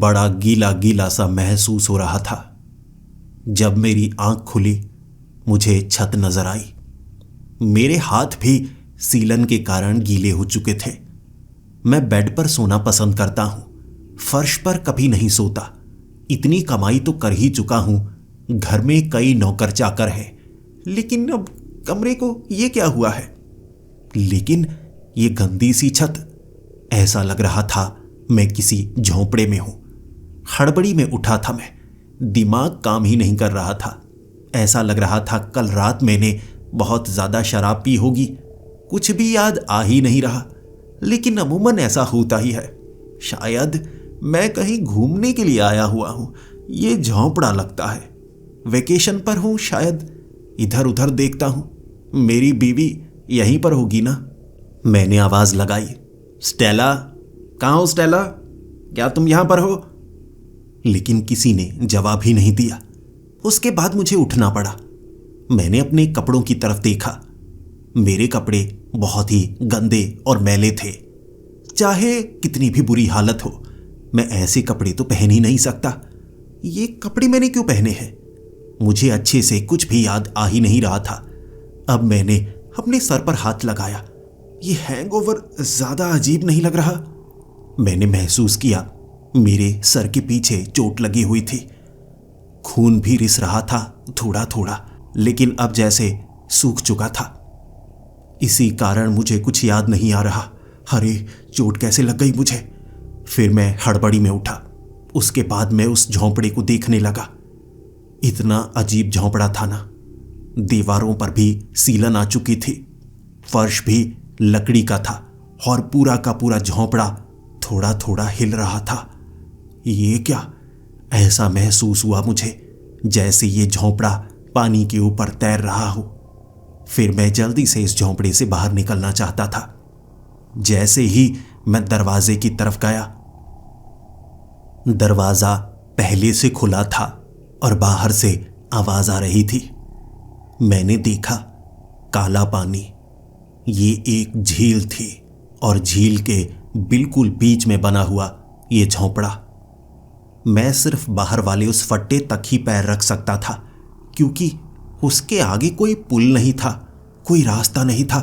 बड़ा गीला गीला सा महसूस हो रहा था। जब मेरी आंख खुली मुझे छत नजर आई। मेरे हाथ भी सीलन के कारण गीले हो चुके थे। मैं बेड पर सोना पसंद करता हूं, फर्श पर कभी नहीं सोता। इतनी कमाई तो कर ही चुका हूं, घर में कई नौकर चाकर हैं, लेकिन अब कमरे को ये क्या हुआ है? लेकिन ये गंदी सी छत, ऐसा लग रहा था मैं किसी झोंपड़े में हूं। हड़बड़ी में उठा था मैं, दिमाग काम ही नहीं कर रहा था। ऐसा लग रहा था कल रात मैंने बहुत ज्यादा शराब पी होगी। कुछ भी याद आ ही नहीं रहा, लेकिन अमूमन ऐसा होता ही है। शायद मैं कहीं घूमने के लिए आया हुआ हूं, ये झोंपड़ा लगता है। वेकेशन पर हूं शायद, इधर उधर देखता हूं। मेरी बीवी यहीं पर होगी ना। मैंने आवाज लगाई, स्टेला, कहाँ हो स्टेला? क्या तुम यहां पर हो? लेकिन किसी ने जवाब ही नहीं दिया। उसके बाद मुझे उठना पड़ा। मैंने अपने कपड़ों की तरफ देखा। मेरे कपड़े बहुत ही गंदे और मैले थे। चाहे कितनी भी बुरी हालत हो, मैं ऐसे कपड़े तो पहन ही नहीं सकता। ये कपड़े मैंने क्यों पहने हैं? मुझे अच्छे से कुछ भी याद आ ही नहीं रहा था। अब मैंने अपने सर पर हाथ लगाया। ये हैंगओवर ज्यादा अजीब नहीं लग रहा? मैंने महसूस किया मेरे सर के पीछे चोट लगी हुई थी। खून भी रिस रहा था थोड़ा थोड़ा, लेकिन अब जैसे सूख चुका था। इसी कारण मुझे कुछ याद नहीं आ रहा। अरे, चोट कैसे लग गई मुझे? फिर मैं हड़बड़ी में उठा। उसके बाद मैं उस झोंपड़े को देखने लगा। इतना अजीब झोंपड़ा था ना। दीवारों पर भी सीलन आ चुकी थी, फर्श भी लकड़ी का था और पूरा का पूरा झोंपड़ा थोड़ा थोड़ा हिल रहा था। ये क्या? ऐसा महसूस हुआ मुझे जैसे ये झोंपड़ा पानी के ऊपर तैर रहा हो। फिर मैं जल्दी से इस झोंपड़े से बाहर निकलना चाहता था। जैसे ही मैं दरवाजे की तरफ गया, दरवाजा पहले से खुला था और बाहर से आवाज आ रही थी। मैंने देखा काला पानी। ये एक झील थी और झील के बिल्कुल बीच में बना हुआ ये झोंपड़ा। मैं सिर्फ बाहर वाले उस फट्टे तक ही पैर रख सकता था, क्योंकि उसके आगे कोई पुल नहीं था, कोई रास्ता नहीं था।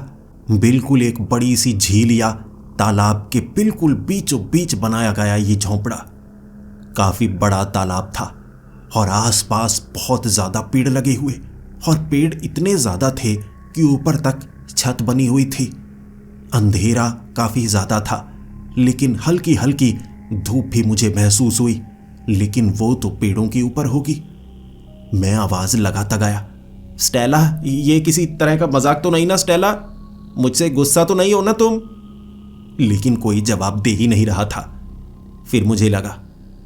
बिल्कुल एक बड़ी सी झील या तालाब के बिल्कुल बीचों बीच बनाया गया ये झोंपड़ा। काफी बड़ा तालाब था और आसपास बहुत ज्यादा पेड़ लगे हुए, और पेड़ इतने ज्यादा थे कि ऊपर तक छत बनी हुई थी। अंधेरा काफी ज्यादा था, लेकिन हल्की हल्की धूप भी मुझे महसूस हुई, लेकिन वो तो पेड़ों के ऊपर होगी। मैं आवाज लगाता गया, स्टेला, ये किसी तरह का मजाक तो नहीं ना स्टेला? मुझसे गुस्सा तो नहीं हो ना तुम? लेकिन कोई जवाब दे ही नहीं रहा था। फिर मुझे लगा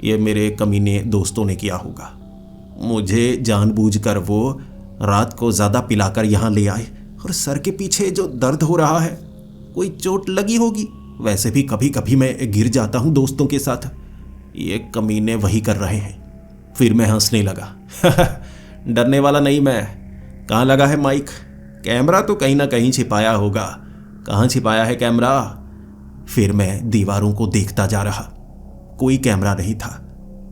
ये मेरे कमीने दोस्तों ने किया होगा। मुझे जानबूझकर वो रात को ज्यादा पिलाकर यहां ले आए, और सर के पीछे जो दर्द हो रहा है, कोई चोट लगी होगी। वैसे भी कभी कभी मैं गिर जाता हूं दोस्तों के साथ। ये कमीने वही कर रहे हैं। फिर मैं हंसने लगा। डरने वाला नहीं मैं। कहाँ लगा है माइक? कैमरा तो कहीं ना कहीं छिपाया होगा। कहाँ छिपाया है कैमरा? फिर मैं दीवारों को देखता जा रहा। कोई कैमरा नहीं था,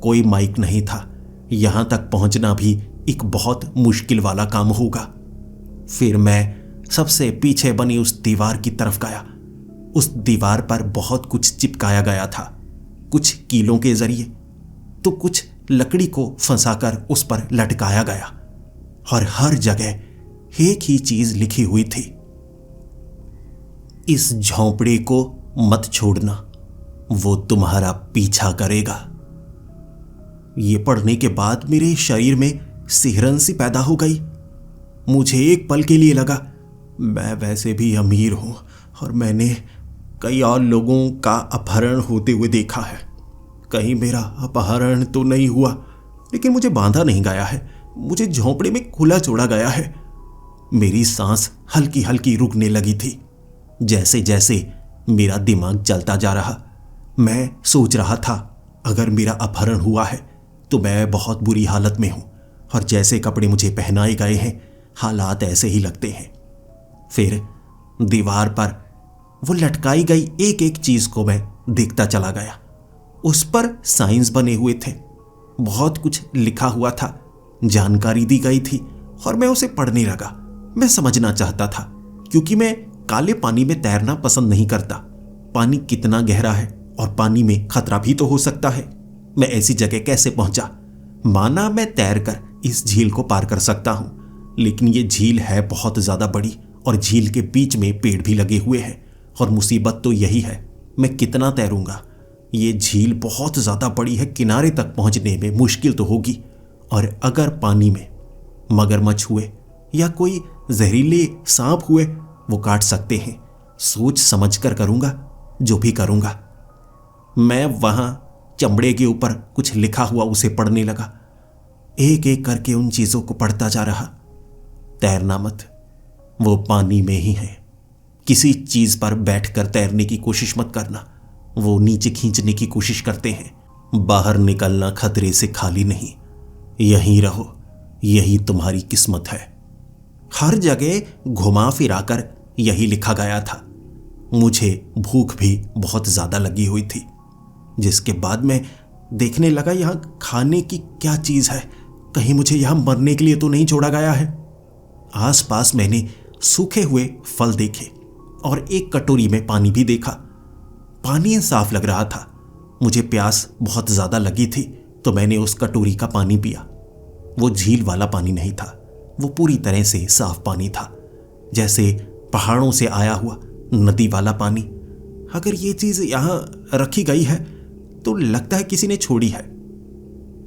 कोई माइक नहीं था। यहां तक पहुंचना भी एक बहुत मुश्किल वाला काम होगा। फिर मैं सबसे पीछे बनी उस दीवार की तरफ गया। उस दीवार पर बहुत कुछ चिपकाया गया था, कुछ कीलों के जरिए, तो कुछ लकड़ी को फंसाकर उस पर लटकाया गया, और हर जगह एक ही चीज लिखी हुई थी, इस झोंपड़े को मत छोड़ना, वो तुम्हारा पीछा करेगा। ये पढ़ने के बाद मेरे शरीर में सिहरन सी पैदा हो गई। मुझे एक पल के लिए लगा मैं वैसे भी अमीर हूं और मैंने कई और लोगों का अपहरण होते हुए देखा है। कहीं मेरा अपहरण तो नहीं हुआ, लेकिन मुझे बांधा नहीं गया है, मुझे झोंपड़े में खुला छोड़ा गया है। मेरी सांस हल्की हल्की रुकने लगी थी। जैसे जैसे मेरा दिमाग चलता जा रहा, मैं सोच रहा था अगर मेरा अपहरण हुआ है तो मैं बहुत बुरी हालत में हूं, और जैसे कपड़े मुझे पहनाए गए हैं हालात ऐसे ही लगते हैं। फिर दीवार पर वो लटकाई गई एक एक चीज को मैं देखता चला गया। उस पर साइंस बने हुए थे, बहुत कुछ लिखा हुआ था, जानकारी दी गई थी और मैं उसे पढ़ने लगा। मैं समझना चाहता था क्योंकि मैं काले पानी में तैरना पसंद नहीं करता। पानी कितना गहरा है और पानी में खतरा भी तो हो सकता है। मैं ऐसी जगह कैसे पहुंचा? माना मैं तैरकर इस झील को पार कर सकता हूं, लेकिन ये झील है बहुत ज्यादा बड़ी और झील के बीच में पेड़ भी लगे हुए हैं। और मुसीबत तो यही है, मैं कितना तैरूंगा? ये झील बहुत ज्यादा बड़ी है, किनारे तक पहुंचने में मुश्किल तो होगी। और अगर पानी में मगरमच्छ हुए या कोई जहरीले सांप हुए, वो काट सकते हैं। सोच समझ कर करूंगा जो भी करूंगा। मैं वहां चमड़े के ऊपर कुछ लिखा हुआ उसे पढ़ने लगा। एक एक करके उन चीजों को पढ़ता जा रहा। तैरना मत, वो पानी में ही है। किसी चीज पर बैठकर तैरने की कोशिश मत करना, वो नीचे खींचने की कोशिश करते हैं। बाहर निकलना खतरे से खाली नहीं, यहीं रहो, यही तुम्हारी किस्मत है। हर जगह घुमा फिराकर यही लिखा गया था। मुझे भूख भी बहुत ज्यादा लगी हुई थी, जिसके बाद मैं देखने लगा यहां खाने की क्या चीज है, कहीं मुझे यहां मरने के लिए तो नहीं छोड़ा गया है। आसपास मैंने सूखे हुए फल देखे और एक कटोरी में पानी भी देखा। पानी साफ लग रहा था। मुझे प्यास बहुत ज्यादा लगी थी तो मैंने उस कटोरी का पानी पिया। वो झील वाला पानी नहीं था, वो पूरी तरह से साफ पानी था, जैसे पहाड़ों से आया हुआ नदी वाला पानी। अगर ये चीज यहां रखी गई है तो लगता है किसी ने छोड़ी है।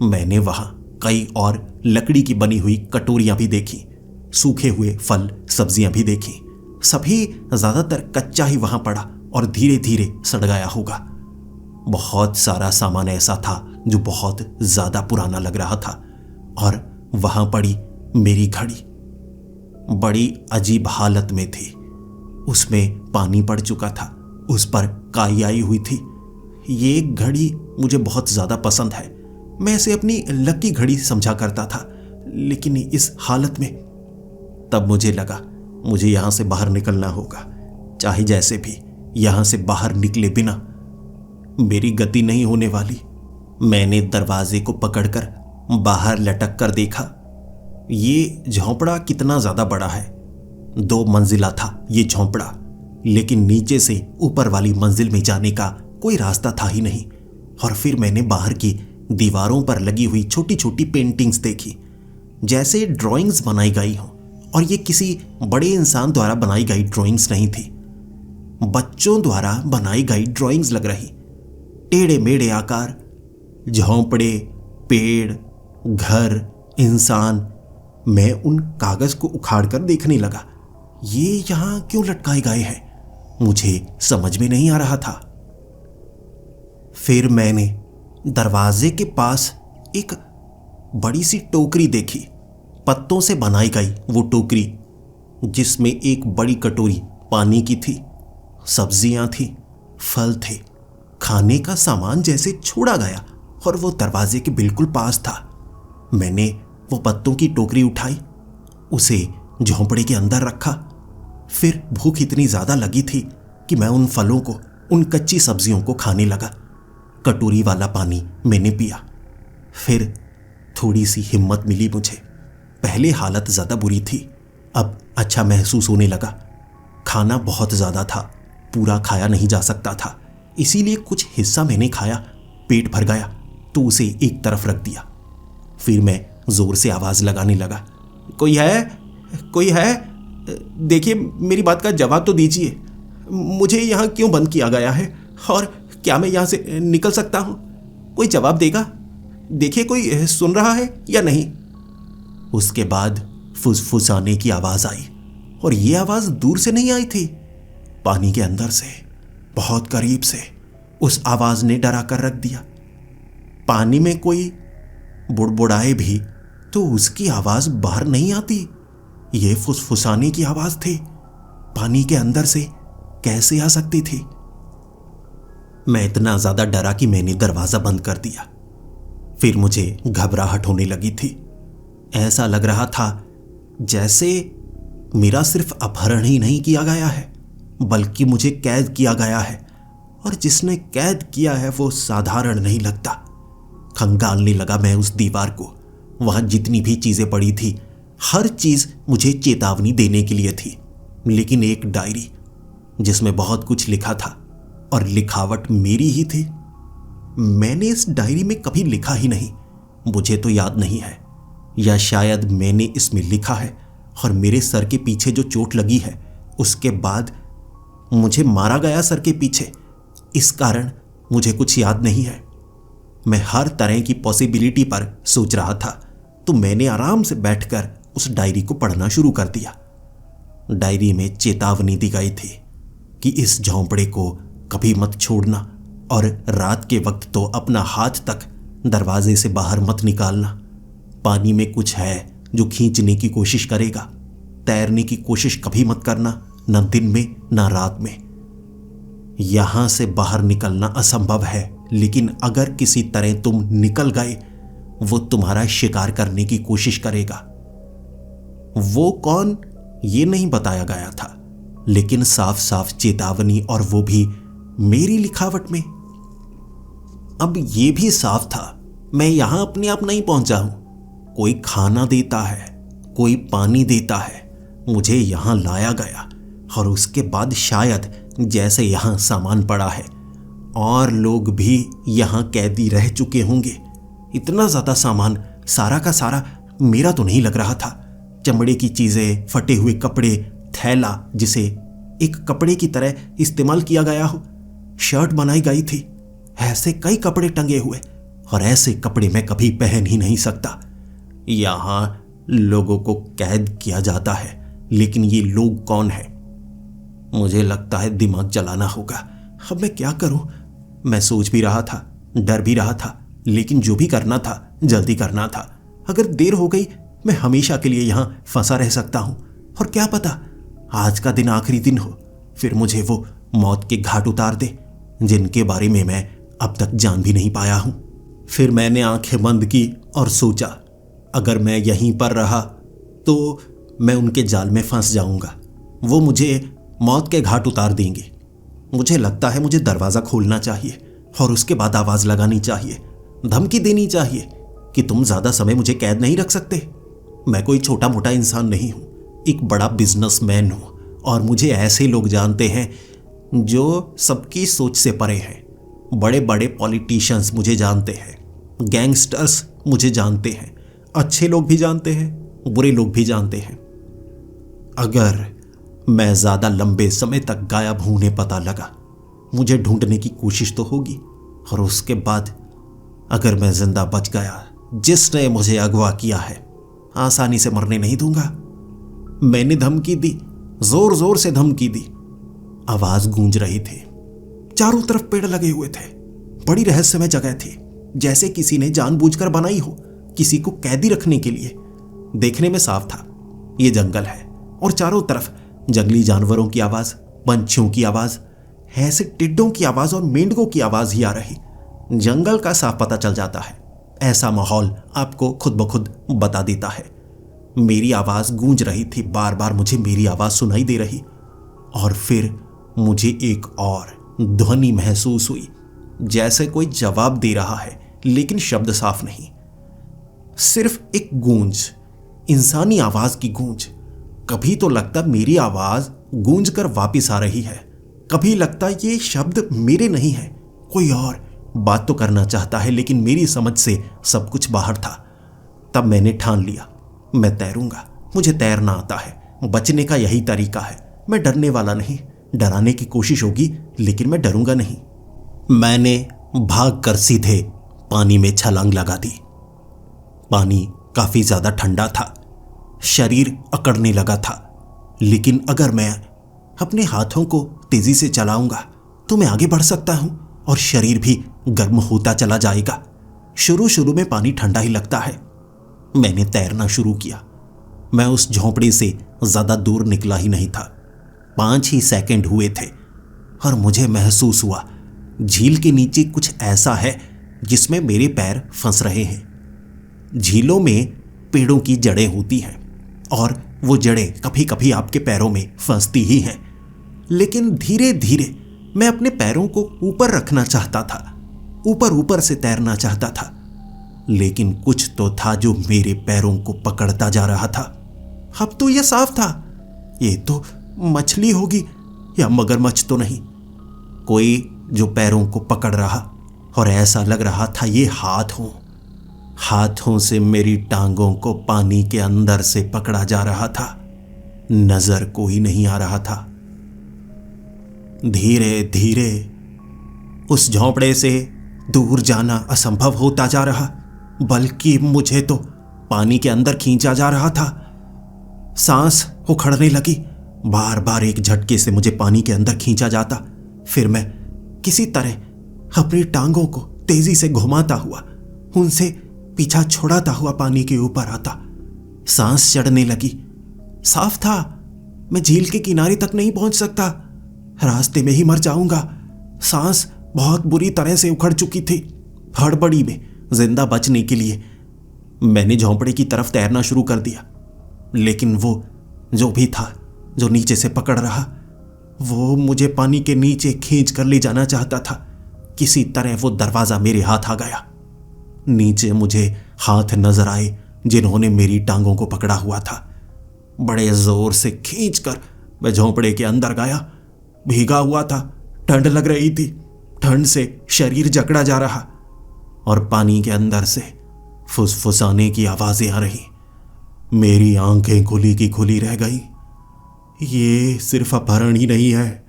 मैंने वहां कई और लकड़ी की बनी हुई कटोरियां भी देखी, सूखे हुए फल सब्जियां भी देखी। सभी ज्यादातर कच्चा ही वहां पड़ा और धीरे धीरे सड़ गया होगा। बहुत सारा सामान ऐसा था जो बहुत ज्यादा पुराना लग रहा था। और वहां पड़ी मेरी घड़ी, बड़ी अजीब हालत में थी। उसमें पानी पड़ चुका था, उस पर काई आई हुई थी। ये घड़ी मुझे बहुत ज्यादा पसंद है, मैं इसे अपनी लकी घड़ी समझा करता था, लेकिन इस हालत में तब मुझे लगा मुझे यहां से बाहर निकलना होगा, चाहे जैसे भी। यहां से बाहर निकले बिना मेरी गति नहीं होने वाली। मैंने दरवाजे को पकड़कर बाहर लटक कर देखा। ये झोंपड़ा कितना ज्यादा बड़ा है। 2 मंजिला था ये झोंपड़ा, लेकिन नीचे से ऊपर वाली मंजिल में जाने का कोई रास्ता था ही नहीं। और फिर मैंने बाहर की दीवारों पर लगी हुई छोटी छोटी पेंटिंग्स देखी, जैसे ड्राइंग्स बनाई गई हों। और ये किसी बड़े इंसान द्वारा बनाई गई ड्राइंग्स नहीं थी, बच्चों द्वारा बनाई गई ड्राइंग्स लग रही। टेढ़े मेढ़े आकार, झोंपड़े, पेड़, घर, इंसान। मैं उन कागज को उखाड़कर देखने लगा। ये यहां क्यों लटकाए गए हैं, मुझे समझ में नहीं आ रहा था। फिर मैंने दरवाजे के पास एक बड़ी सी टोकरी देखी, पत्तों से बनाई गई वो टोकरी, जिसमें एक बड़ी कटोरी पानी की थी, सब्जियां थी, फल थे, खाने का सामान जैसे छोड़ा गया और वो दरवाजे के बिल्कुल पास था। मैंने वो पत्तों की टोकरी उठाई, उसे झोंपड़े के अंदर रखा। फिर भूख इतनी ज्यादा लगी थी कि मैं उन फलों को, उन कच्ची सब्जियों को खाने लगा। कटोरी वाला पानी मैंने पिया। फिर थोड़ी सी हिम्मत मिली मुझे। पहले हालत ज्यादा बुरी थी, अब अच्छा महसूस होने लगा। खाना बहुत ज्यादा था, पूरा खाया नहीं जा सकता था, इसीलिए कुछ हिस्सा मैंने खाया। पेट भर गया तो उसे एक तरफ रख दिया। फिर मैं जोर से आवाज लगाने लगा, कोई है, कोई है? देखिए, मेरी बात का जवाब तो दीजिए। मुझे यहां क्यों बंद किया गया है और क्या मैं यहां से निकल सकता हूं? कोई जवाब देगा? देखिए, कोई सुन रहा है या नहीं? उसके बाद फुसफुसाने की आवाज आई, और यह आवाज दूर से नहीं आई थी, पानी के अंदर से, बहुत करीब से। उस आवाज ने डरा कर रख दिया। पानी में कोई बुड़बुड़ाए भी तो उसकी आवाज बाहर नहीं आती। यह फुसफुसाने की आवाज थी, पानी के अंदर से कैसे आ सकती थी? मैं इतना ज्यादा डरा कि मैंने दरवाजा बंद कर दिया। फिर मुझे घबराहट होने लगी थी। ऐसा लग रहा था जैसे मेरा सिर्फ अपहरण ही नहीं किया गया है, बल्कि मुझे कैद किया गया है और जिसने कैद किया है वो साधारण नहीं लगता। खंगालने लगा मैं उस दीवार को। वहां जितनी भी चीजें पड़ी थी, हर चीज मुझे चेतावनी देने के लिए थी, लेकिन एक डायरी जिसमें बहुत कुछ लिखा था और लिखावट मेरी ही थी। मैंने इस डायरी में कभी लिखा ही नहीं, मुझे तो याद नहीं है, या शायद मैंने इसमें लिखा है और मेरे सर के पीछे जो चोट लगी है उसके बाद मुझे मारा गया सर के पीछे, इस कारण मुझे कुछ याद नहीं है। मैं हर तरह की पॉसिबिलिटी पर सोच रहा था, तो मैंने आराम से बैठकर उस डायरी को पढ़ना शुरू कर दिया। डायरी में चेतावनी दी गई थी कि इस झोंपड़े को कभी मत छोड़ना और रात के वक्त तो अपना हाथ तक दरवाजे से बाहर मत निकालना। पानी में कुछ है जो खींचने की कोशिश करेगा। तैरने की कोशिश कभी मत करना, न दिन में न रात में। यहां से बाहर निकलना असंभव है, लेकिन अगर किसी तरह तुम निकल गए, वो तुम्हारा शिकार करने की कोशिश करेगा। वो कौन ये नहीं बताया गया था, लेकिन साफ साफ चेतावनी, और वो भी मेरी लिखावट में। अब ये भी साफ था मैं यहां अपने आप नहीं पहुंचा हूं। कोई खाना देता है, कोई पानी देता है, मुझे यहां लाया गया, और उसके बाद शायद जैसे यहां सामान पड़ा है और लोग भी यहां कैदी रह चुके होंगे। इतना ज्यादा सामान, सारा का सारा मेरा तो नहीं लग रहा था। चमड़े की चीजें, फटे हुए कपड़े, थैला जिसे एक कपड़े की तरह इस्तेमाल किया गया हो, शर्ट बनाई गई थी, ऐसे कई कपड़े टंगे हुए, और ऐसे कपड़े मैं कभी पहन ही नहीं सकता। यहां लोगों को कैद किया जाता है, लेकिन ये लोग कौन है? मुझे लगता है दिमाग चलाना होगा। अब मैं क्या करूं? मैं सोच भी रहा था, डर भी रहा था, लेकिन जो भी करना था जल्दी करना था। अगर देर हो गई मैं हमेशा के लिए यहां फंसा रह सकता हूं, और क्या पता आज का दिन आखिरी दिन हो, फिर मुझे वो मौत के घाट उतार दे जिनके बारे में मैं अब तक जान भी नहीं पाया हूं। फिर मैंने आंखें बंद की और सोचा, अगर मैं यहीं पर रहा तो मैं उनके जाल में फंस जाऊंगा। वो मुझे मौत के घाट उतार देंगे। मुझे लगता है मुझे दरवाजा खोलना चाहिए और उसके बाद आवाज लगानी चाहिए, धमकी देनी चाहिए कि तुम ज्यादा समय मुझे कैद नहीं रख सकते। मैं कोई छोटा मोटा इंसान नहीं हूं, एक बड़ा बिजनेसमैन हूं, और मुझे ऐसे लोग जानते हैं जो सबकी सोच से परे हैं। बड़े बड़े पॉलिटिशियंस मुझे जानते हैं, गैंगस्टर्स मुझे जानते हैं, अच्छे लोग भी जानते हैं, बुरे लोग भी जानते हैं। अगर मैं ज्यादा लंबे समय तक गायब होने पता लगा, मुझे ढूंढने की कोशिश तो होगी, और उसके बाद अगर मैं जिंदा बच गया, जिसने मुझे अगवा किया है आसानी से मरने नहीं दूंगा। मैंने धमकी दी, जोर जोर से धमकी दी। आवाज गूंज रही थी, चारों तरफ पेड़ लगे हुए थे, बड़ी रहस्यमय जगह थी, जैसे किसी ने जानबूझकर बनाई हो किसी को कैदी रखने के लिए। देखने में साफ था ये जंगल है, और चारों तरफ जंगली जानवरों की आवाज, पंछियों की आवाज, ऐसे टिड्डों की आवाज और मेंढकों की आवाज ही आ रही। जंगल का साफ पता चल जाता है, ऐसा माहौल आपको खुद ब खुद बता देता है। मेरी आवाज गूंज रही थी, बार बार मुझे मेरी आवाज सुनाई दे रही, और फिर मुझे एक और ध्वनि महसूस हुई, जैसे कोई जवाब दे रहा है, लेकिन शब्द साफ नहीं, सिर्फ एक गूंज, इंसानी आवाज की गूंज। कभी तो लगता मेरी आवाज गूंज कर वापिस आ रही है, कभी लगता ये शब्द मेरे नहीं है, कोई और बात तो करना चाहता है, लेकिन मेरी समझ से सब कुछ बाहर था। तब मैंने ठान लिया, मैं तैरूंगा, मुझे तैरना आता है, बचने का यही तरीका है। मैं डरने वाला नहीं, डराने की कोशिश होगी लेकिन मैं डरूंगा नहीं। मैंने भागकर सीधे पानी में छलांग लगा दी। पानी काफी ज्यादा ठंडा था, शरीर अकड़ने लगा था, लेकिन अगर मैं अपने हाथों को तेजी से चलाऊंगा तो मैं आगे बढ़ सकता हूं और शरीर भी गर्म होता चला जाएगा। शुरू शुरू में पानी ठंडा ही लगता है। मैंने तैरना शुरू किया। मैं उस झोंपड़े से ज्यादा दूर निकला ही नहीं था, 5 ही सेकंड हुए थे, और मुझे महसूस हुआ झील के नीचे कुछ ऐसा है जिसमें मेरे पैर फंस रहे हैं। झीलों में पेड़ों की जड़ें होती हैं, और वो जड़ें कभी कभी आपके पैरों में फंसती ही हैं, लेकिन धीरे धीरे मैं अपने पैरों को ऊपर रखना चाहता था, ऊपर ऊपर से तैरना चाहता था, लेकिन कुछ तो था जो मेरे पैरों को पकड़ता जा रहा था। अब तो यह साफ था, ये तो मछली होगी या मगरमच्छ तो नहीं, कोई जो पैरों को पकड़ रहा, और ऐसा लग रहा था ये हाथों से मेरी टांगों को पानी के अंदर से पकड़ा जा रहा था। नजर कोई नहीं आ रहा था। धीरे धीरे उस झोंपड़े से दूर जाना असंभव होता जा रहा, बल्कि मुझे तो पानी के अंदर खींचा जा रहा था। सांस उखड़ने लगी, बार बार एक झटके से मुझे पानी के अंदर खींचा जाता, फिर मैं किसी तरह अपनी टांगों को तेजी से घुमाता हुआ, उनसे पीछा छुड़ाता हुआ पानी के ऊपर आता। सांस चढ़ने लगी। साफ था, मैं झील के किनारे तक नहीं पहुंच सकता, रास्ते में ही मर जाऊंगा। सांस बहुत बुरी तरह से उखड़ चुकी थी। हड़बड़ी में जिंदा बचने के लिए मैंने झोंपड़े की तरफ तैरना शुरू कर दिया, लेकिन वो जो भी था जो नीचे से पकड़ रहा, वो मुझे पानी के नीचे खींच कर ले जाना चाहता था। किसी तरह वो दरवाजा मेरे हाथ आ गया। नीचे मुझे हाथ नजर आए जिन्होंने मेरी टांगों को पकड़ा हुआ था। बड़े जोर से खींचकर मैं झोंपड़े के अंदर गया। भीगा हुआ था, ठंड लग रही थी, ठंड से शरीर जकड़ा जा रहा, और पानी के अंदर से फुसफुसाने की आवाजें आ रही। मेरी आंखें खुली की खुली रह गई। ये सिर्फ अपहरण ही नहीं है,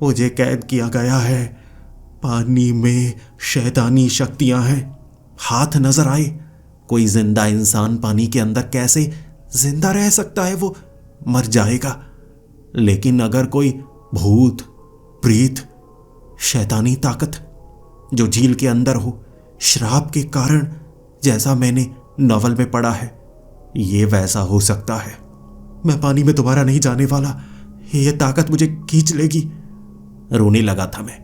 मुझे कैद किया गया है। पानी में शैतानी शक्तियां हैं। हाथ नजर आए। कोई जिंदा इंसान पानी के अंदर कैसे जिंदा रह सकता है? वो मर जाएगा। लेकिन अगर कोई भूत, प्रेत, शैतानी ताकत जो झील के अंदर हो, श्राप के कारण, जैसा मैंने नॉवल में पढ़ा है, ये वैसा हो सकता है। मैं पानी में दोबारा नहीं जाने वाला, ये ताकत मुझे खींच लेगी। रोने लगा था मैं।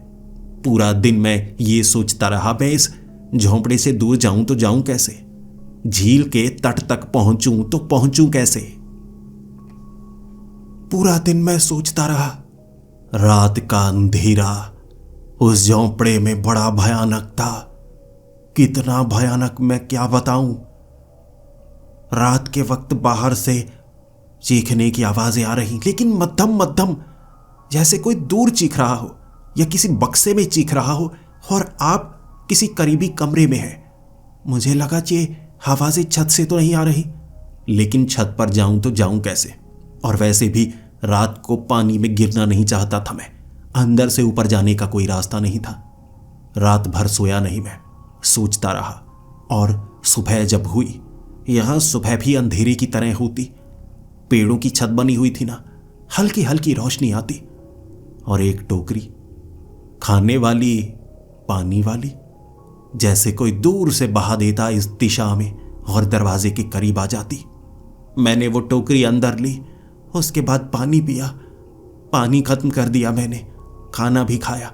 पूरा दिन मैं ये सोचता रहा, मैं इस झोंपड़े से दूर जाऊं तो जाऊं कैसे, झील के तट तक पहुंचूं तो पहुंचूं कैसे। पूरा दिन मैं सोचता रहा। रात का अंधेरा उस झोंपड़े में बड़ा भयानक था। कितना भयानक मैं क्या बताऊं। रात के वक्त बाहर से चीखने की आवाजें आ रही, लेकिन मध्यम मध्यम, जैसे कोई दूर चीख रहा हो या किसी बक्से में चीख रहा हो और आप किसी करीबी कमरे में हैं। मुझे लगा ये आवाजें छत से तो नहीं आ रही, लेकिन छत पर जाऊं तो जाऊं कैसे, और वैसे भी रात को पानी में गिरना नहीं चाहता था मैं। अंदर से ऊपर जाने का कोई रास्ता नहीं था। रात भर सोया नहीं मैं, सोचता रहा। और सुबह जब हुई, यहां सुबह भी अंधेरे की तरह होती। पेड़ों की छत बनी हुई थी ना, हल्की हल्की रोशनी आती, और एक टोकरी, खाने वाली, पानी वाली, जैसे कोई दूर से बहा देता इस दिशा में और दरवाजे के करीब आ जाती। मैंने वो टोकरी अंदर ली, उसके बाद पानी पिया। पानी खत्म कर दिया मैंने, खाना भी खाया।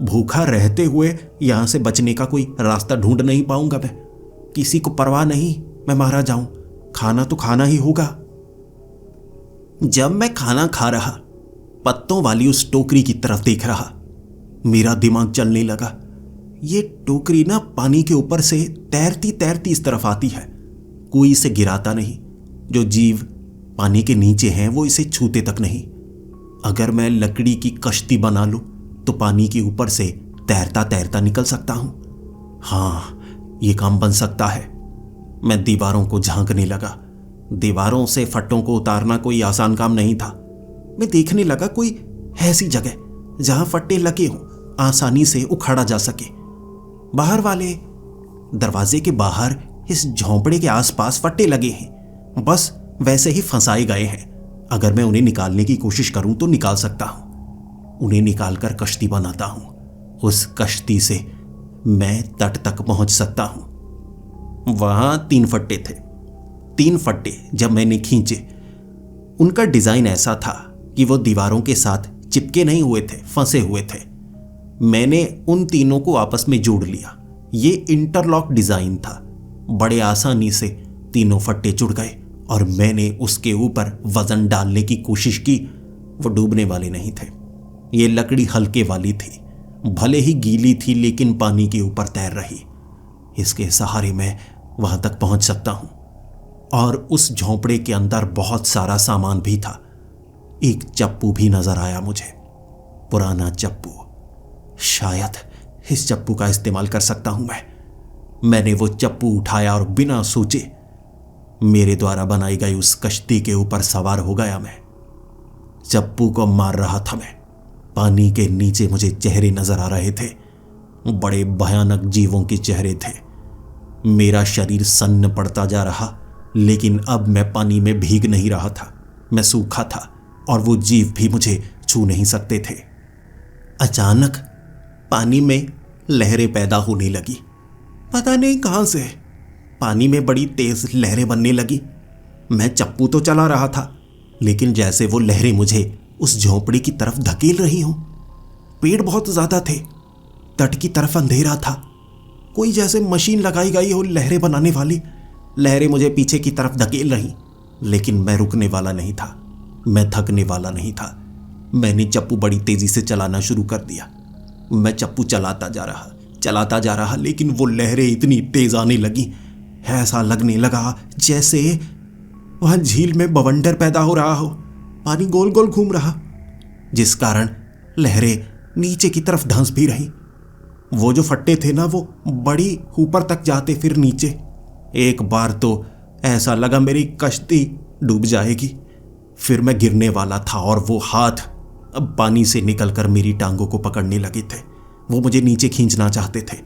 भूखा रहते हुए यहां से बचने का कोई रास्ता ढूंढ नहीं पाऊंगा मैं। किसी को परवाह नहीं, मैं मारा जाऊं, खाना तो खाना ही होगा। जब मैं खाना खा रहा, पत्तों वाली उस टोकरी की तरफ देख रहा, मेरा दिमाग चलने लगा। ये टोकरी ना पानी के ऊपर से तैरती तैरती इस तरफ आती है, कोई इसे गिराता नहीं। जो जीव पानी के नीचे हैं वो इसे छूते तक नहीं। अगर मैं लकड़ी की कश्ती बना लूं तो पानी के ऊपर से तैरता तैरता निकल सकता हूं। हाँ, ये काम बन सकता है। मैं दीवारों को झांकने लगा। दीवारों से फट्टों को उतारना कोई आसान काम नहीं था। मैं देखने लगा कोई ऐसी जगह जहां फट्टे लगे हों, आसानी से उखाड़ा जा सके। बाहर वाले दरवाजे के बाहर इस झोंपड़े के आसपास फट्टे लगे हैं, बस वैसे ही फंसाए गए हैं। अगर मैं उन्हें निकालने की कोशिश करूं तो निकाल सकता हूं। उन्हें निकालकर कश्ती बनाता हूं। उस कश्ती से मैं तट तक पहुंच सकता हूं। वहां 3 फट्टे थे। 3 फट्टे जब मैंने खींचे, उनका डिजाइन ऐसा था कि वो दीवारों के साथ चिपके नहीं हुए थे, फंसे हुए थे। मैंने उन तीनों को आपस में जोड़ लिया। ये इंटरलॉक डिजाइन था। बड़े आसानी से तीनों फट्टे जुड़ गए और मैंने उसके ऊपर वजन डालने की कोशिश की। वो डूबने वाले नहीं थे। ये लकड़ी हल्के वाली थी, भले ही गीली थी लेकिन पानी के ऊपर तैर रही। इसके सहारे मैं वहां तक पहुंच सकता हूं। और उस झोंपड़े के अंदर बहुत सारा सामान भी था। एक चप्पू भी नजर आया मुझे, पुराना चप्पू। शायद इस चप्पू का इस्तेमाल कर सकता हूं मैंने वो चप्पू उठाया और बिना सोचे मेरे द्वारा बनाई गई उस कश्ती के ऊपर सवार हो गया। मैं चप्पू को मार रहा था। मैं पानी के नीचे मुझे चेहरे नजर आ रहे थे, बड़े भयानक जीवों के चेहरे थे। मेरा शरीर सन्न पड़ता जा रहा, लेकिन अब मैं पानी में भीग नहीं रहा था। मैं सूखा था और वो जीव भी मुझे छू नहीं सकते थे। अचानक पानी में लहरें पैदा होने लगी, पता नहीं कहां से। पानी में बड़ी तेज लहरें बनने लगी। मैं चप्पू तो चला रहा था, लेकिन जैसे वो लहरें मुझे उस झोंपड़ी की तरफ धकेल रही हों। पेड़ बहुत ज्यादा थे, तट की तरफ अंधेरा था, कोई जैसे मशीन लगाई गई हो लहरें बनाने वाली। लहरें मुझे पीछे की तरफ धकेल रही, लेकिन मैं रुकने वाला नहीं था, मैं थकने वाला नहीं था। मैंने चप्पू बड़ी तेजी से चलाना शुरू कर दिया। मैं चप्पू चलाता जा रहा, लेकिन वो लहरें इतनी तेज आने लगी, ऐसा लगने लगा जैसे वहां झील में बवंडर पैदा हो रहा हो। पानी गोल गोल घूम रहा, जिस कारण लहरें नीचे की तरफ धंस भी रही। वो जो फट्टे थे ना, वो बड़ी ऊपर तक जाते फिर नीचे। एक बार तो ऐसा लगा मेरी कश्ती डूब जाएगी। फिर मैं गिरने वाला था और वो हाथ अब पानी से निकलकर मेरी टांगों को पकड़ने लगे थे। वो मुझे नीचे खींचना चाहते थे।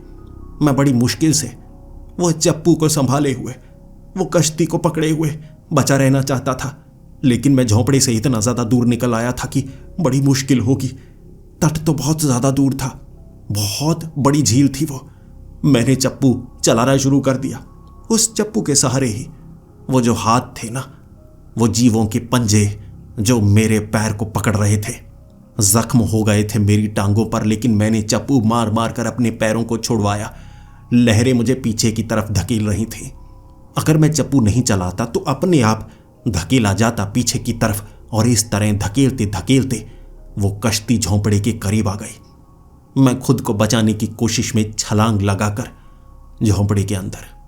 मैं बड़ी मुश्किल से वो चप्पू को संभाले हुए, वो कश्ती को पकड़े हुए बचा रहना चाहता था, लेकिन मैं झोंपड़े से इतना ज्यादा दूर निकल आया था कि बड़ी मुश्किल होगी। तट तो बहुत ज्यादा दूर था, बहुत बड़ी झील थी वो। मैंने चप्पू चलाना शुरू कर दिया। उस चप्पू के सहारे ही वो जो हाथ थे ना, वो जीवों के पंजे जो मेरे पैर को पकड़ रहे थे। जख्म हो गए थे मेरी टांगों पर, लेकिन मैंने चप्पू मार मार कर अपने पैरों को छुड़वाया। लहरें मुझे पीछे की तरफ धकेल रही थी। अगर मैं चप्पू नहीं चलाता तो अपने आप धकेला जाता पीछे की तरफ, और इस तरह धकेलते धकेलते वो कश्ती झोंपड़े के करीब आ गई। मैं खुद को बचाने की कोशिश में छलांग लगाकर झोंपड़े के अंदर।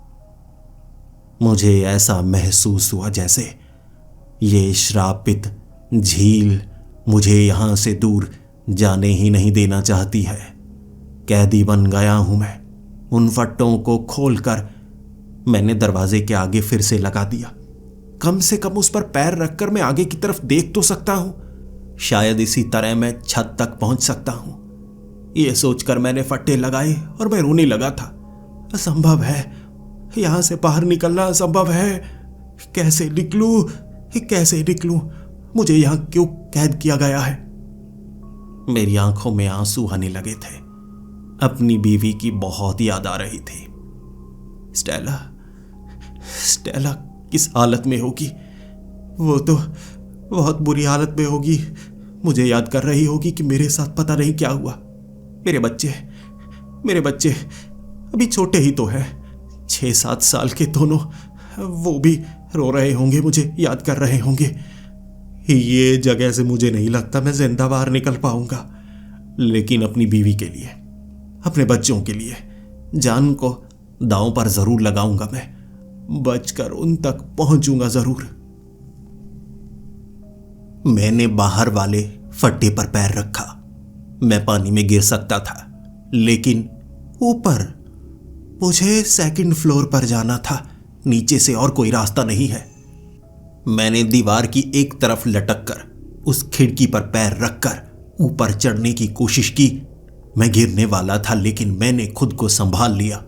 मुझे ऐसा महसूस हुआ जैसे ये श्रापित झील मुझे यहां से दूर जाने ही नहीं देना चाहती है। कैदी बन गया हूं मैं। उन फट्टों को खोलकर मैंने दरवाजे के आगे फिर से लगा दिया। कम से कम उस पर पैर रखकर मैं आगे की तरफ देख तो सकता हूं। शायद इसी तरह मैं छत तक पहुंच सकता हूं। यह सोचकर मैंने फट्टे लगाए और मैं रोने लगा था। असंभव है, यहां से बाहर निकलना असंभव है। कैसे निकलूं? मुझे यहां क्यों कैद किया गया है? मेरी आंखों में आंसू आने लगे थे। अपनी बीवी की बहुत याद आ रही थी। स्टेला किस हालत में होगी? वो तो बहुत बुरी हालत में होगी। मुझे याद कर रही होगी कि मेरे साथ पता नहीं क्या हुआ। मेरे बच्चे अभी छोटे ही तो हैं, 6-7 साल के दोनों। वो भी रो रहे होंगे, मुझे याद कर रहे होंगे। ये जगह से मुझे नहीं लगता मैं जिंदा बाहर निकल पाऊंगा, लेकिन अपनी बीवी के लिए, अपने बच्चों के लिए जान को दांव पर जरूर लगाऊंगा। मैं बचकर उन तक पहुंचूंगा जरूर। मैंने बाहर वाले फट्टे पर पैर रखा। मैं पानी में गिर सकता था, लेकिन ऊपर मुझे 2nd फ्लोर पर जाना था। नीचे से और कोई रास्ता नहीं है। मैंने दीवार की एक तरफ लटक कर उस खिड़की पर पैर रखकर ऊपर चढ़ने की कोशिश की। मैं गिरने वाला था, लेकिन मैंने खुद को संभाल लिया।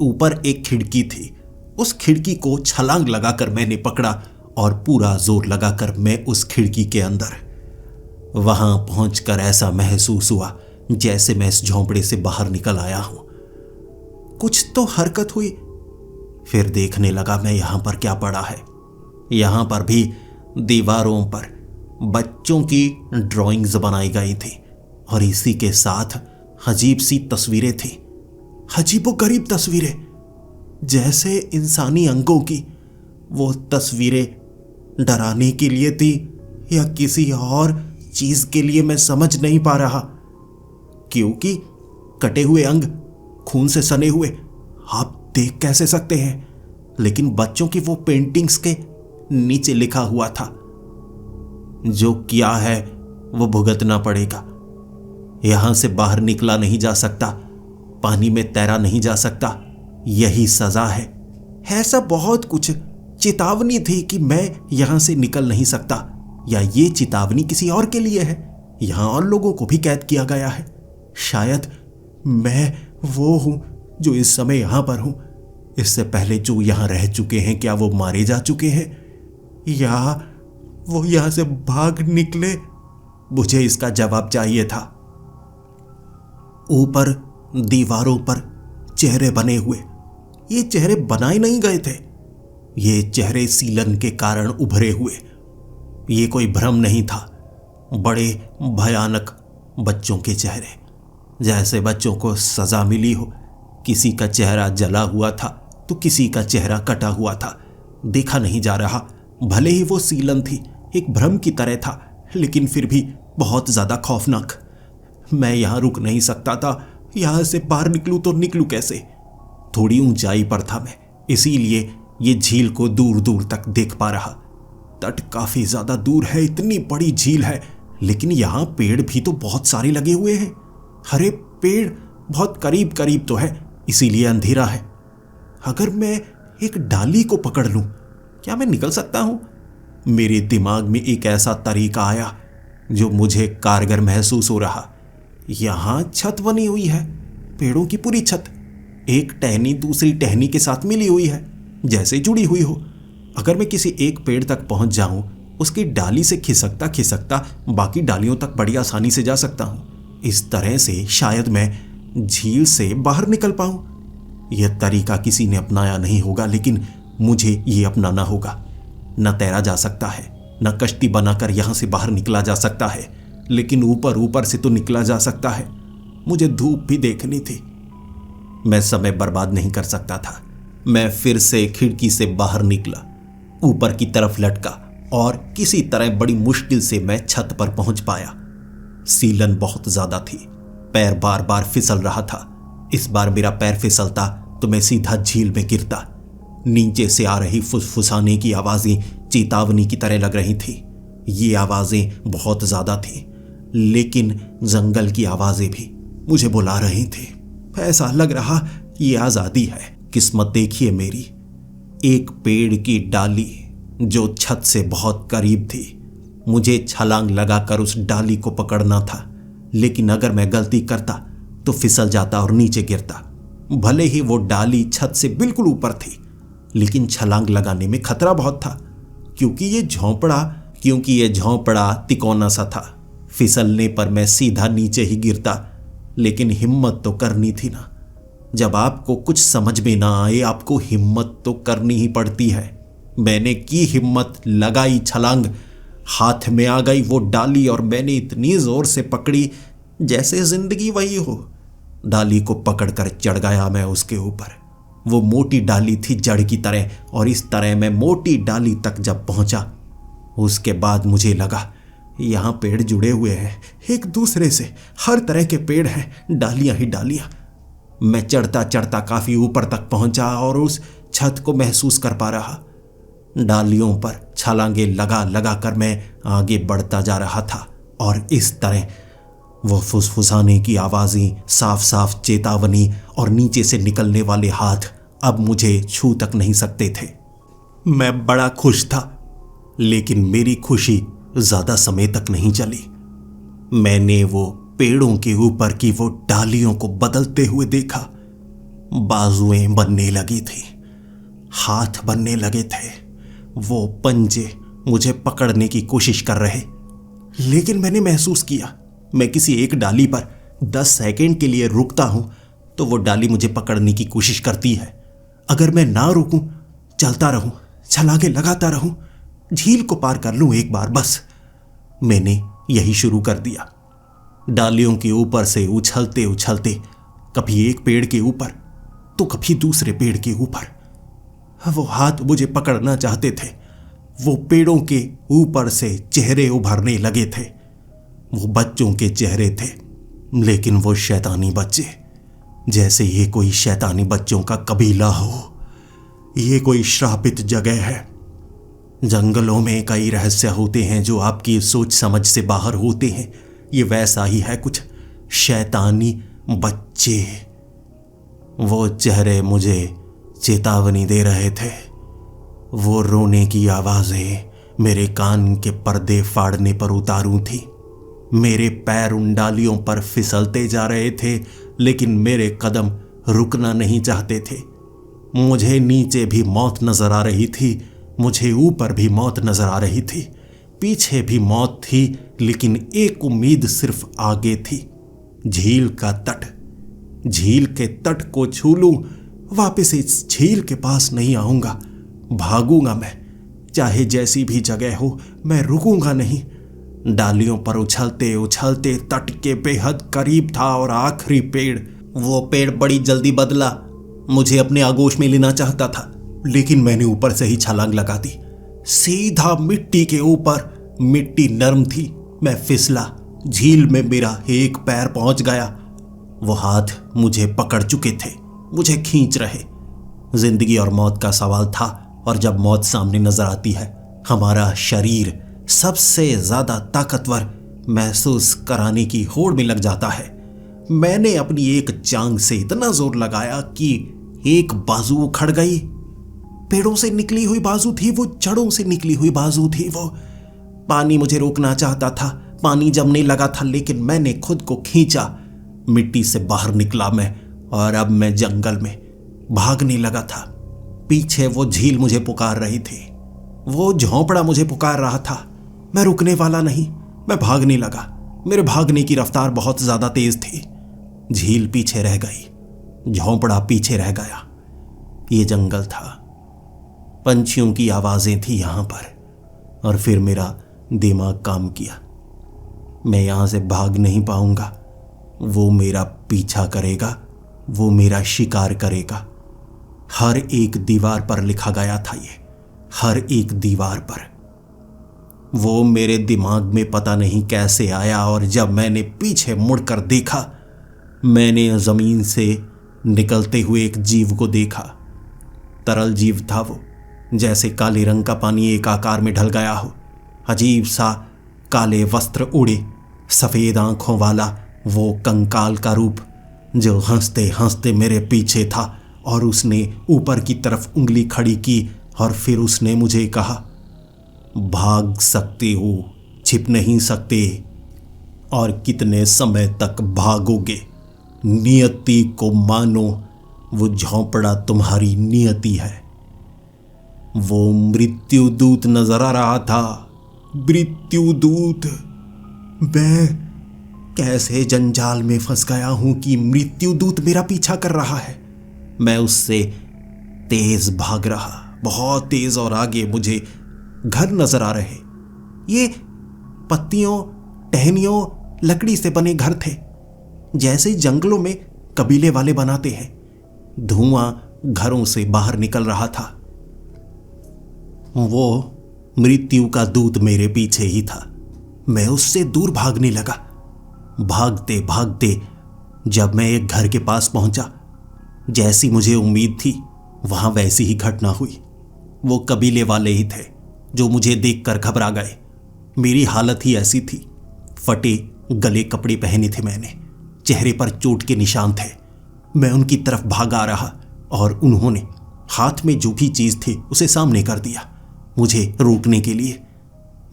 ऊपर एक खिड़की थी, उस खिड़की को छलांग लगाकर मैंने पकड़ा और पूरा जोर लगाकर मैं उस खिड़की के अंदर। वहां पहुंचकर ऐसा महसूस हुआ जैसे मैं इस झोंपड़े से बाहर निकल आया हूं। कुछ तो हरकत हुई। फिर देखने लगा मैं यहां पर क्या पड़ा है। यहां पर भी दीवारों पर बच्चों की ड्राइंग्स बनाई गई थी, और इसी के साथ अजीब सी तस्वीरें थी, अजीबोगरीब तस्वीरें, जैसे इंसानी अंगों की। वो तस्वीरें डराने के लिए थी या किसी और चीज के लिए मैं समझ नहीं पा रहा, क्योंकि कटे हुए अंग, खून से सने हुए आप देख कैसे सकते हैं, लेकिन बच्चों की वो पेंटिंग्स के नीचे लिखा हुआ था, जो किया है वो भुगतना पड़ेगा। यहां से बाहर निकला नहीं जा सकता, पानी में तैरा नहीं जा सकता, यही सजा है। ऐसा बहुत कुछ चेतावनी थी कि मैं यहां से निकल नहीं सकता, या ये चेतावनी किसी और के लिए है। यहां और लोगों को भी कैद किया गया है। शायद मैं वो हूं जो इस समय यहां पर हूं। इससे पहले जो यहां रह चुके हैं, क्या वो मारे जा चुके हैं, या वो यहां से भाग निकले? मुझे इसका जवाब चाहिए था। ऊपर दीवारों पर चेहरे बने हुए, ये चेहरे बनाए नहीं गए थे, ये चेहरे सीलन के कारण उभरे हुए। ये कोई भ्रम नहीं था, बड़े भयानक बच्चों के चेहरे, जैसे बच्चों को सजा मिली हो। किसी का चेहरा जला हुआ था तो किसी का चेहरा कटा हुआ था, देखा नहीं जा रहा। भले ही वो सीलन थी, एक भ्रम की तरह था, लेकिन फिर भी बहुत ज्यादा खौफनाक। मैं यहां रुक नहीं सकता था, यहां से बाहर निकलूं तो निकलूं कैसे? थोड़ी ऊंचाई पर था मैं, इसीलिए ये झील को दूर दूर तक देख पा रहा। तट काफी ज्यादा दूर है, इतनी बड़ी झील है, लेकिन यहां पेड़ भी तो बहुत सारे लगे हुए हैं। हरे पेड़ बहुत करीब करीब तो है, इसीलिए अंधेरा है। अगर मैं एक डाली को पकड़ लूं, क्या मैं निकल सकता हूं? मेरे दिमाग में एक ऐसा तरीका आया जो मुझे कारगर महसूस हो रहा। यहां छत बनी हुई है, पेड़ों की पूरी छत, एक टहनी दूसरी टहनी के साथ मिली हुई है, जैसे जुड़ी हुई हो। अगर मैं किसी एक पेड़ तक पहुंच जाऊं, उसकी डाली से खिसकता खिसकता बाकी डालियों तक बड़ी आसानी से जा सकता हूं। इस तरह से शायद मैं झील से बाहर निकल पाऊं। यह तरीका किसी ने अपनाया नहीं होगा, लेकिन मुझे यह अपनाना होगा। न तैरा जा सकता है, न कश्ती बनाकर यहां से बाहर निकला जा सकता है, लेकिन ऊपर ऊपर से तो निकला जा सकता है। मुझे धूप भी देखनी थी। मैं समय बर्बाद नहीं कर सकता था। मैं फिर से खिड़की से बाहर निकला, ऊपर की तरफ लटका और किसी तरह बड़ी मुश्किल से मैं छत पर पहुंच पाया। सीलन बहुत ज्यादा थी, पैर बार बार फिसल रहा था। इस बार मेरा पैर फिसलता तो मैं सीधा झील में गिरता। नीचे से आ रही फुसफुसाने की आवाजें चेतावनी की तरह लग रही थी। ये आवाजें बहुत ज्यादा थी, लेकिन जंगल की आवाजें भी मुझे बुला रही थी। ऐसा लग रहा ये आजादी है। किस्मत देखिए मेरी, एक पेड़ की डाली जो छत से बहुत करीब थी। मुझे छलांग लगाकर उस डाली को पकड़ना था, लेकिन अगर मैं गलती करता तो फिसल जाता और नीचे गिरता। भले ही वो डाली छत से बिल्कुल ऊपर थी, लेकिन छलांग लगाने में खतरा बहुत था, क्योंकि ये झोंपड़ा तिकोना सा था। फिसलने पर मैं सीधा नीचे ही गिरता, लेकिन हिम्मत तो करनी थी ना। जब आपको कुछ समझ में ना आए, आपको हिम्मत तो करनी ही पड़ती है। मैंने की हिम्मत, लगाई छलांग, हाथ में आ गई वो डाली और मैंने इतनी जोर से पकड़ी जैसे जिंदगी वही हो। डाली को पकड़कर चढ़ गया मैं उसके ऊपर। वो मोटी डाली थी जड़ की तरह, और इस तरह मैं मोटी डाली तक जब पहुंचा, उसके बाद मुझे लगा यहां पेड़ जुड़े हुए हैं एक दूसरे से। हर तरह के पेड़ हैं, डालियां ही डालियां। मैं चढ़ता चढ़ता काफी ऊपर तक पहुंचा और उस छत को महसूस कर पा रहा। डालियों पर छलांगे लगा लगा कर मैं आगे बढ़ता जा रहा था, और इस तरह वो फुसफुसाने की आवाजें, साफ साफ चेतावनी और नीचे से निकलने वाले हाथ अब मुझे छू तक नहीं सकते थे। मैं बड़ा खुश था, लेकिन मेरी खुशी ज्यादा समय तक नहीं चली। मैंने वो पेड़ों के ऊपर की वो डालियों को बदलते हुए देखा। बाजुएं बनने लगी थी, हाथ बनने लगे थे, वो पंजे मुझे पकड़ने की कोशिश कर रहे। लेकिन मैंने महसूस किया, मैं किसी एक डाली पर 10 सेकंड के लिए रुकता हूं तो वो डाली मुझे पकड़ने की कोशिश करती है। अगर मैं ना रुकूं, चलता रहूं, छलांगे लगाता रहूं, झील को पार कर लूं एक बार बस। मैंने यही शुरू कर दिया। डालियों के ऊपर से उछलते उछलते कभी एक पेड़ के ऊपर तो कभी दूसरे पेड़ के ऊपर। वो हाथ मुझे पकड़ना चाहते थे। वो पेड़ों के ऊपर से चेहरे उभरने लगे थे। वो बच्चों के चेहरे थे, लेकिन वो शैतानी बच्चे, जैसे ये कोई शैतानी बच्चों का कबीला हो। ये कोई श्रापित जगह है। जंगलों में कई रहस्य होते हैं जो आपकी सोच समझ से बाहर होते हैं। ये वैसा ही है कुछ। शैतानी बच्चे। वो चेहरे मुझे चेतावनी दे रहे थे। वो रोने की आवाजें मेरे कान के पर्दे फाड़ने पर उतारू थी। मेरे पैर उन डालियों पर फिसलते जा रहे थे, लेकिन मेरे कदम रुकना नहीं चाहते थे। मुझे नीचे भी मौत नजर आ रही थी, मुझे ऊपर भी मौत नजर आ रही थी, पीछे भी मौत थी, लेकिन एक उम्मीद सिर्फ आगे थी। झील का तट। झील के तट को छू लूं, वापस इस झील के पास नहीं आऊंगा। भागूंगा मैं, चाहे जैसी भी जगह हो, मैं रुकूंगा नहीं। डालियों पर उछलते उछलते तट के बेहद करीब था और आखिरी पेड़, वो पेड़ बड़ी जल्दी बदला। मुझे अपने आगोश में लेना चाहता था, लेकिन मैंने ऊपर से ही छलांग लगा दी, सीधा मिट्टी के ऊपर। मिट्टी नरम थी, मैं फिसला। झील में मेरा एक पैर पहुंच गया। वो हाथ मुझे पकड़ चुके थे, मुझे खींच रहे। जिंदगी और मौत का सवाल था, और जब मौत सामने नजर आती है, हमारा शरीर सबसे ज्यादा ताकतवर महसूस कराने की होड़ में लग जाता है। मैंने अपनी एक जांघ से इतना जोर लगाया कि एक बाजू उखड़ गई। पेड़ों से निकली हुई बाजू थी वो, जड़ों से निकली हुई बाजू थी वो। पानी मुझे रोकना चाहता था, पानी जमने लगा था, लेकिन मैंने खुद को खींचा। मिट्टी से बाहर निकला मैं, और अब मैं जंगल में भागने लगा था। पीछे वो झील मुझे पुकार रही थी, वो झोंपड़ा मुझे पुकार रहा था। मैं रुकने वाला नहीं, मैं भागने लगा। मेरे भागने की रफ्तार बहुत ज्यादा तेज थी। झील पीछे रह गई, झोंपड़ा पीछे रह गया। ये जंगल था, पंछियों की आवाजें थी यहां पर। और फिर मेरा दिमाग काम किया, मैं यहां से भाग नहीं पाऊंगा। वो मेरा पीछा करेगा, वो मेरा शिकार करेगा। हर एक दीवार पर लिखा गया था ये, हर एक दीवार पर। वो मेरे दिमाग में पता नहीं कैसे आया, और जब मैंने पीछे मुड़कर देखा, मैंने जमीन से निकलते हुए एक जीव को देखा। तरल जीव था वो, जैसे काले रंग का पानी एक आकार में ढल गया हो। अजीब सा काले वस्त्र उड़े, सफेद आंखों वाला वो कंकाल का रूप, जो हंसते हंसते मेरे पीछे था। और उसने ऊपर की तरफ उंगली खड़ी की, और फिर उसने मुझे कहा, भाग सकते हो, छिप नहीं सकते। और कितने समय तक भागोगे? नियति को मानो, वो झोंपड़ा तुम्हारी नियति है। वो मृत्यु दूत नजर आ रहा था, मृत्यु दूत। मैं कैसे जंजाल में फंस गया हूं कि मृत्यु दूत मेरा पीछा कर रहा है। मैं उससे तेज भाग रहा, बहुत तेज, और आगे मुझे घर नजर आ रहे। ये पत्तियों, टहनियों, लकड़ी से बने घर थे, जैसे जंगलों में कबीले वाले बनाते हैं। धुआं घरों से बाहर निकल रहा था। वो मृत्यु का दूत मेरे पीछे ही था। मैं उससे दूर भागने लगा। भागते भागते जब मैं एक घर के पास पहुंचा, जैसी मुझे उम्मीद थी, वहां वैसी ही घटना हुई। वो कबीले वाले ही थे जो मुझे देखकर घबरा गए। मेरी हालत ही ऐसी थी। फटे गले कपड़े पहने थे मैंने, चेहरे पर चोट के निशान थे। मैं उनकी तरफ भागा रहा, और उन्होंने हाथ में जो भी चीज थी उसे सामने कर दिया मुझे रोकने के लिए।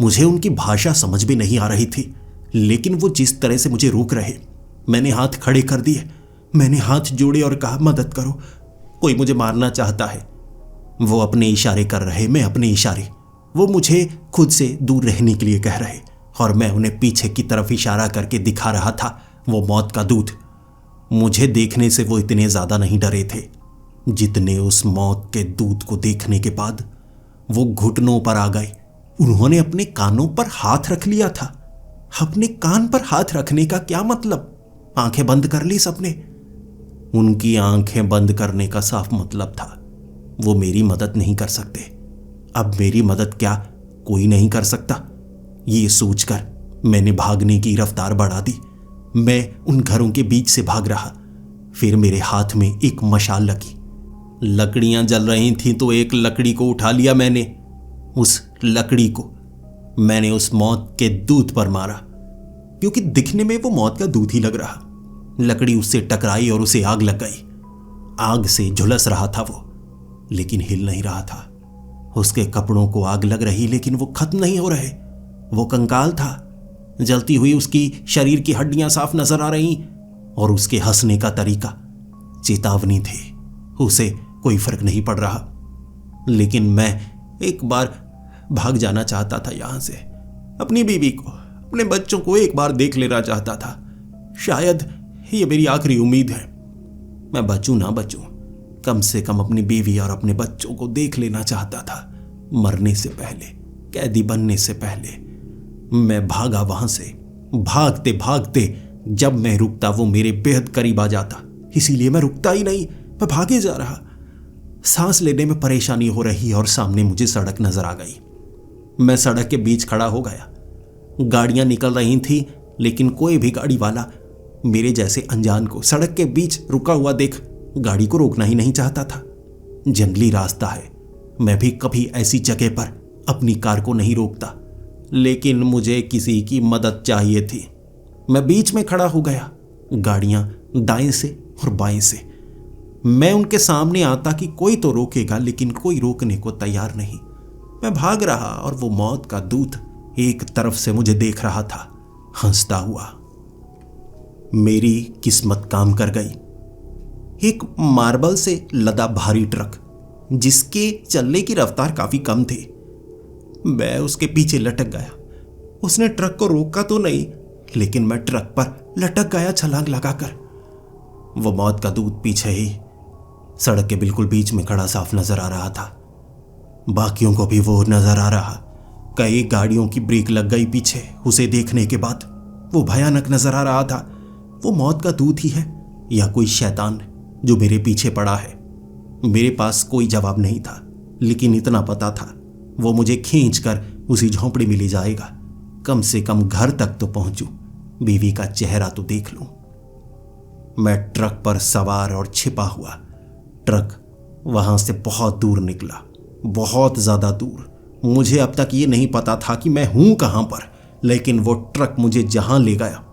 मुझे उनकी भाषा समझ में नहीं आ रही थी, लेकिन वो जिस तरह से मुझे रोक रहे, मैंने हाथ खड़े कर दिए। मैंने हाथ जोड़े और कहा, मदद करो, कोई मुझे मारना चाहता है। वो अपने इशारे कर रहे, मैं अपने इशारे। वो मुझे खुद से दूर रहने के लिए कह रहे, और मैं उन्हें पीछे की तरफ इशारा करके दिखा रहा था वो मौत का दूत। मुझे देखने से वो इतने ज्यादा नहीं डरे थे जितने उस मौत के दूत को देखने के बाद। वो घुटनों पर आ गए। उन्होंने अपने कानों पर हाथ रख लिया था। अपने कान पर हाथ रखने का क्या मतलब? आंखें बंद कर ली सबने। उनकी आंखें बंद करने का साफ मतलब था वो मेरी मदद नहीं कर सकते। अब मेरी मदद क्या कोई नहीं कर सकता, ये सोचकर मैंने भागने की रफ्तार बढ़ा दी। मैं उन घरों के बीच से भाग रहा। फिर मेरे हाथ में एक मशाल लगी। लकड़ियां जल रही थीं तो एक लकड़ी को उठा लिया मैंने। उस लकड़ी को मैंने उस मौत के दूत पर मारा, क्योंकि दिखने में वो मौत का दूत ही लग रहा। लकड़ी उससे टकराई और उसे आग लग गई। आग से झुलस रहा था वो, लेकिन हिल नहीं रहा था। उसके कपड़ों को आग लग रही, लेकिन वो खत्म नहीं हो रहे। वो कंकाल था। जलती हुई उसकी शरीर की हड्डियां साफ नजर आ रही, और उसके हंसने का तरीका चेतावनी थी। उसे कोई फर्क नहीं पड़ रहा। लेकिन मैं एक बार भाग जाना चाहता था यहां से। अपनी बीवी को, अपने बच्चों को एक बार देख लेना चाहता था। शायद ये मेरी आखिरी उम्मीद है। मैं बचूं ना बचूं, कम से कम अपनी बीवी और अपने बच्चों को देख लेना चाहता था, मरने से पहले, कैदी बनने से पहले। मैं भागा वहां से। भागते भागते जब मैं रुकता वो मेरे बेहद करीब आ जाता, इसीलिए मैं रुकता ही नहीं, मैं भागे जा रहा। सांस लेने में परेशानी हो रही और सामने मुझे सड़क नजर आ गई। मैं सड़क के बीच खड़ा हो गया। गाड़ियां निकल रही थी, लेकिन कोई भी गाड़ी वाला मेरे जैसे अनजान को सड़क के बीच रुका हुआ देख गाड़ी को रोकना ही नहीं चाहता था। जंगली रास्ता है, मैं भी कभी ऐसी जगह पर अपनी कार को नहीं रोकता, लेकिन मुझे किसी की मदद चाहिए थी। मैं बीच में खड़ा हो गया। गाड़ियां दाएं से और बाएं से। मैं उनके सामने आता कि कोई तो रोकेगा, लेकिन कोई रोकने को तैयार नहीं। मैं भाग रहा और वो मौत का दूत एक तरफ से मुझे देख रहा था, हंसता हुआ। मेरी किस्मत काम कर गई। एक मार्बल से लदा भारी ट्रक, जिसके चलने की रफ्तार काफी कम थी, मैं उसके पीछे लटक गया। उसने ट्रक को रोका तो नहीं, लेकिन मैं ट्रक पर लटक गया छलांग लगाकर। वो मौत का दूत पीछे ही सड़क के बिल्कुल बीच में खड़ा साफ नजर आ रहा था। बाकियों को भी वो नजर आ रहा। कई गाड़ियों की ब्रेक लग गई पीछे उसे देखने के बाद। वो भयानक नजर आ रहा था। वो मौत का दूत ही है या कोई शैतान जो मेरे पीछे पड़ा है? मेरे पास कोई जवाब नहीं था, लेकिन इतना पता था वो मुझे खींचकर उसी झोंपड़ी में ले जाएगा। कम से कम घर तक तो पहुंचूं, बीवी का चेहरा तो देख लूं। मैं ट्रक पर सवार और छिपा हुआ। ट्रक वहां से बहुत दूर निकला, बहुत ज्यादा दूर। मुझे अब तक ये नहीं पता था कि मैं हूं कहां पर, लेकिन वो ट्रक मुझे जहां ले गया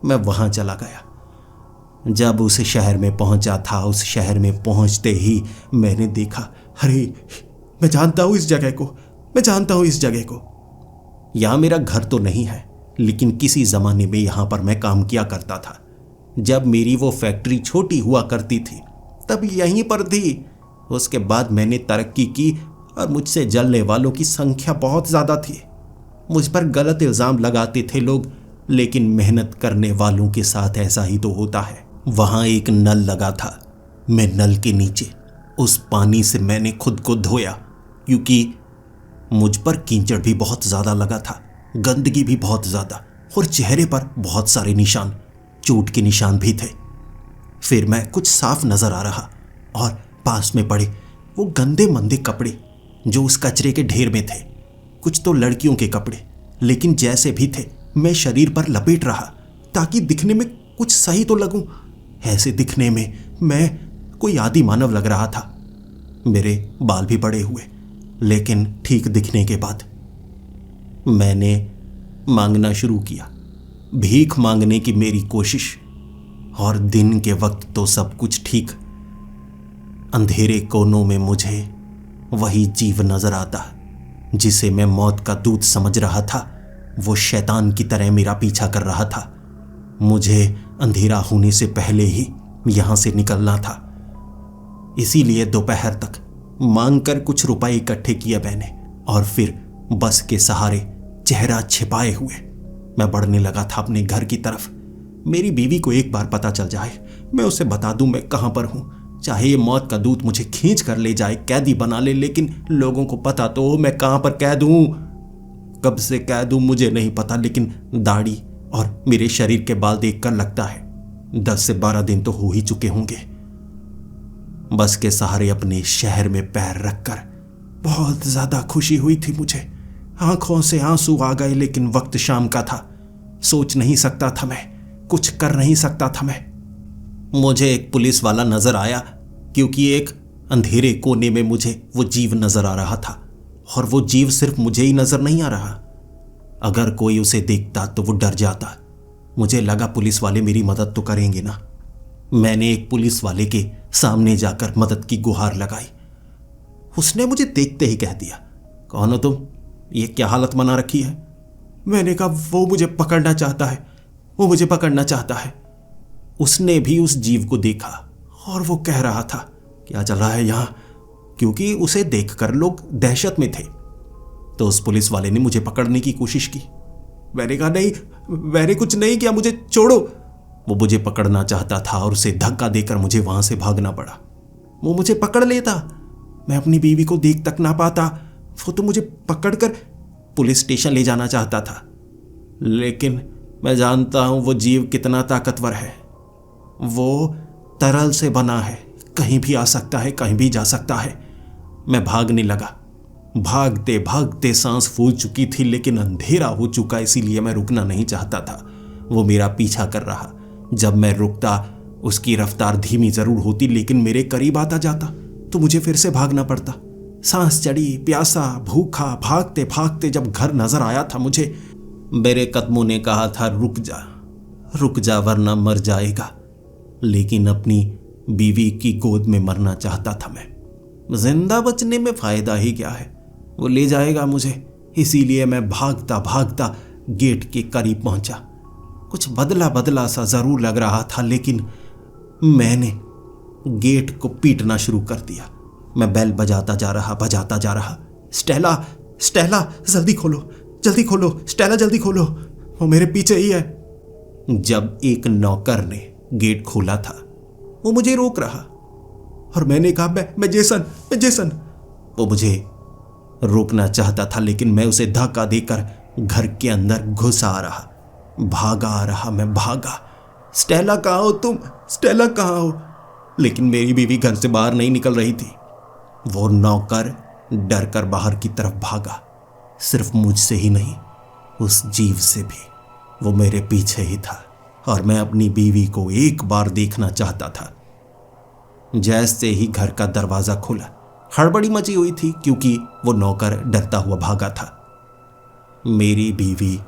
मैं वहां चला गया। जब उस शहर में पहुंचा था, उस शहर में पहुंचते ही मैंने देखा, अरे मैं जानता हूं इस जगह को, मैं जानता हूं इस जगह को। यहां मेरा घर तो नहीं है, लेकिन किसी जमाने में यहां पर मैं काम किया करता था। जब मेरी वो फैक्ट्री छोटी हुआ करती थी तब यहीं पर थी। उसके बाद मैंने तरक्की की और मुझसे जलने वालों की संख्या बहुत ज्यादा थी। मुझ पर गलत इल्जाम लगाते थे लोग, लेकिन मेहनत करने वालों के साथ ऐसा ही तो होता है। वहां एक नल लगा था। मैं नल के नीचे उस पानी से मैंने खुद को धोया, क्योंकि मुझ पर कीचड़ भी बहुत ज्यादा लगा था, गंदगी भी बहुत ज्यादा, और चेहरे पर बहुत सारे निशान, चोट के निशान भी थे। फिर मैं कुछ साफ नजर आ रहा और पास में पड़े वो गंदे मंदे कपड़े जो उस कचरे के ढेर में थे। कुछ तो लड़कियों के कपड़े, लेकिन जैसे भी थे मैं शरीर पर लपेट रहा ताकि दिखने में कुछ सही तो लगूं। ऐसे दिखने में मैं कोई आदि मानव लग रहा था। मेरे बाल भी बड़े हुए, लेकिन ठीक दिखने के बाद मैंने मांगना शुरू किया, भीख मांगने की मेरी कोशिश। और दिन के वक्त तो सब कुछ ठीक। अंधेरे कोनों में मुझे वही जीव नजर आता जिसे मैं मौत का दूत समझ रहा था। वो शैतान की तरह मेरा पीछा कर रहा था। मुझे अंधेरा होने से पहले ही यहां से निकलना था। इसीलिए दोपहर तक मांगकर कुछ रुपए इकट्ठे किए मैंने, और फिर बस के सहारे चेहरा छिपाए हुए मैं बढ़ने लगा था अपने घर की तरफ। मेरी बीवी को एक बार पता चल जाए, मैं उसे बता दूं मैं कहां पर हूं। चाहे ये मौत का दूत मुझे खींच कर ले जाए, कैदी बना ले, लेकिन लोगों को पता तो हो मैं कहां पर कैद हूं। कब से कैद हूं मुझे नहीं पता, लेकिन दाढ़ी और मेरे शरीर के बाल देखकर लगता है 10 से 12 दिन तो हो ही चुके होंगे। बस के सहारे अपने शहर में पैर रखकर बहुत ज्यादा खुशी हुई थी मुझे। आंखों से आंसू आ गए, लेकिन वक्त शाम का था। सोच नहीं सकता था मैं, कुछ कर नहीं सकता था मैं। मुझे एक पुलिस वाला नजर आया, क्योंकि एक अंधेरे कोने में मुझे वो जीव नजर आ रहा था, और वो जीव सिर्फ मुझे ही नजर नहीं आ रहा। अगर कोई उसे देखता तो वो डर जाता। मुझे लगा पुलिस वाले मेरी मदद तो करेंगे ना। मैंने एक पुलिस वाले के सामने जाकर मदद की गुहार लगाई। उसने मुझे देखते ही कह दिया, कौन हो तुम? ये क्या हालत बना रखी है? मैंने कहा, वो मुझे पकड़ना चाहता है, वो मुझे पकड़ना चाहता है। उसने भी उस जीव को देखा और वो कह रहा था, क्या चल रहा है यहां? क्योंकि उसे देखकर लोग दहशत में थे। तो उस पुलिस वाले ने मुझे पकड़ने की कोशिश की। मैंने कहा, नहीं, मैंने कुछ नहीं किया, मुझे छोड़ो। वो मुझे पकड़ना चाहता था और उसे धक्का देकर मुझे वहां से भागना पड़ा। वो मुझे पकड़ लेता, मैं अपनी बीवी को देख तक ना पाता। वो तो मुझे पकड़कर पुलिस स्टेशन ले जाना चाहता था। लेकिन मैं जानता हूं वो जीव कितना ताकतवर है। वो तरल से बना है, कहीं भी आ सकता है, कहीं भी जा सकता है। मैं भागने लगा। भागते भागते सांस फूल चुकी थी, लेकिन अंधेरा हो चुका, इसीलिए मैं रुकना नहीं चाहता था। वो मेरा पीछा कर रहा। जब मैं रुकता उसकी रफ्तार धीमी जरूर होती, लेकिन मेरे करीब आता जाता तो मुझे फिर से भागना पड़ता। सांस चढ़ी, प्यासा, भूखा, भागते भागते जब घर नजर आया था मुझे, मेरे कदमों ने कहा था, रुक जा वरना मर जाएगा। लेकिन अपनी बीवी की गोद में मरना चाहता था मैं। जिंदा बचने में फायदा ही क्या है, वो ले जाएगा मुझे। इसीलिए मैं भागता भागता गेट के करीब पहुंचा। कुछ बदला बदला सा जरूर लग रहा था, लेकिन मैंने गेट को पीटना शुरू कर दिया। मैं बेल बजाता जा रहा। स्टेला, स्टेला, जल्दी खोलो, जल्दी खोलो, स्टेला जल्दी खोलो, वो मेरे पीछे ही है। जब एक नौकर ने गेट खोला था, वो मुझे रोक रहा और मैंने कहा, मैं जेसन। वो मुझे रोकना चाहता था, लेकिन मैं उसे धक्का देकर घर के अंदर घुस आ रहा। मैं भागा। स्टेला कहाँ हो तुम? स्टेला कहाँ हो? लेकिन मेरी बीवी घर से बाहर नहीं निकल रही थी। वो नौकर डर कर बाहर की तरफ भागा। सिर्फ मुझसे ही नहीं, उस जीव से भी। वो मेरे पीछे ही था और मैं अपनी बीवी को एक बार देखना चाहता था। जैसे ही घर का दरवाजा खुला, हड़बड़ी मची हुई थी, क्योंकि वो नौकर डरता हुआ भागा था। मेरी बीवी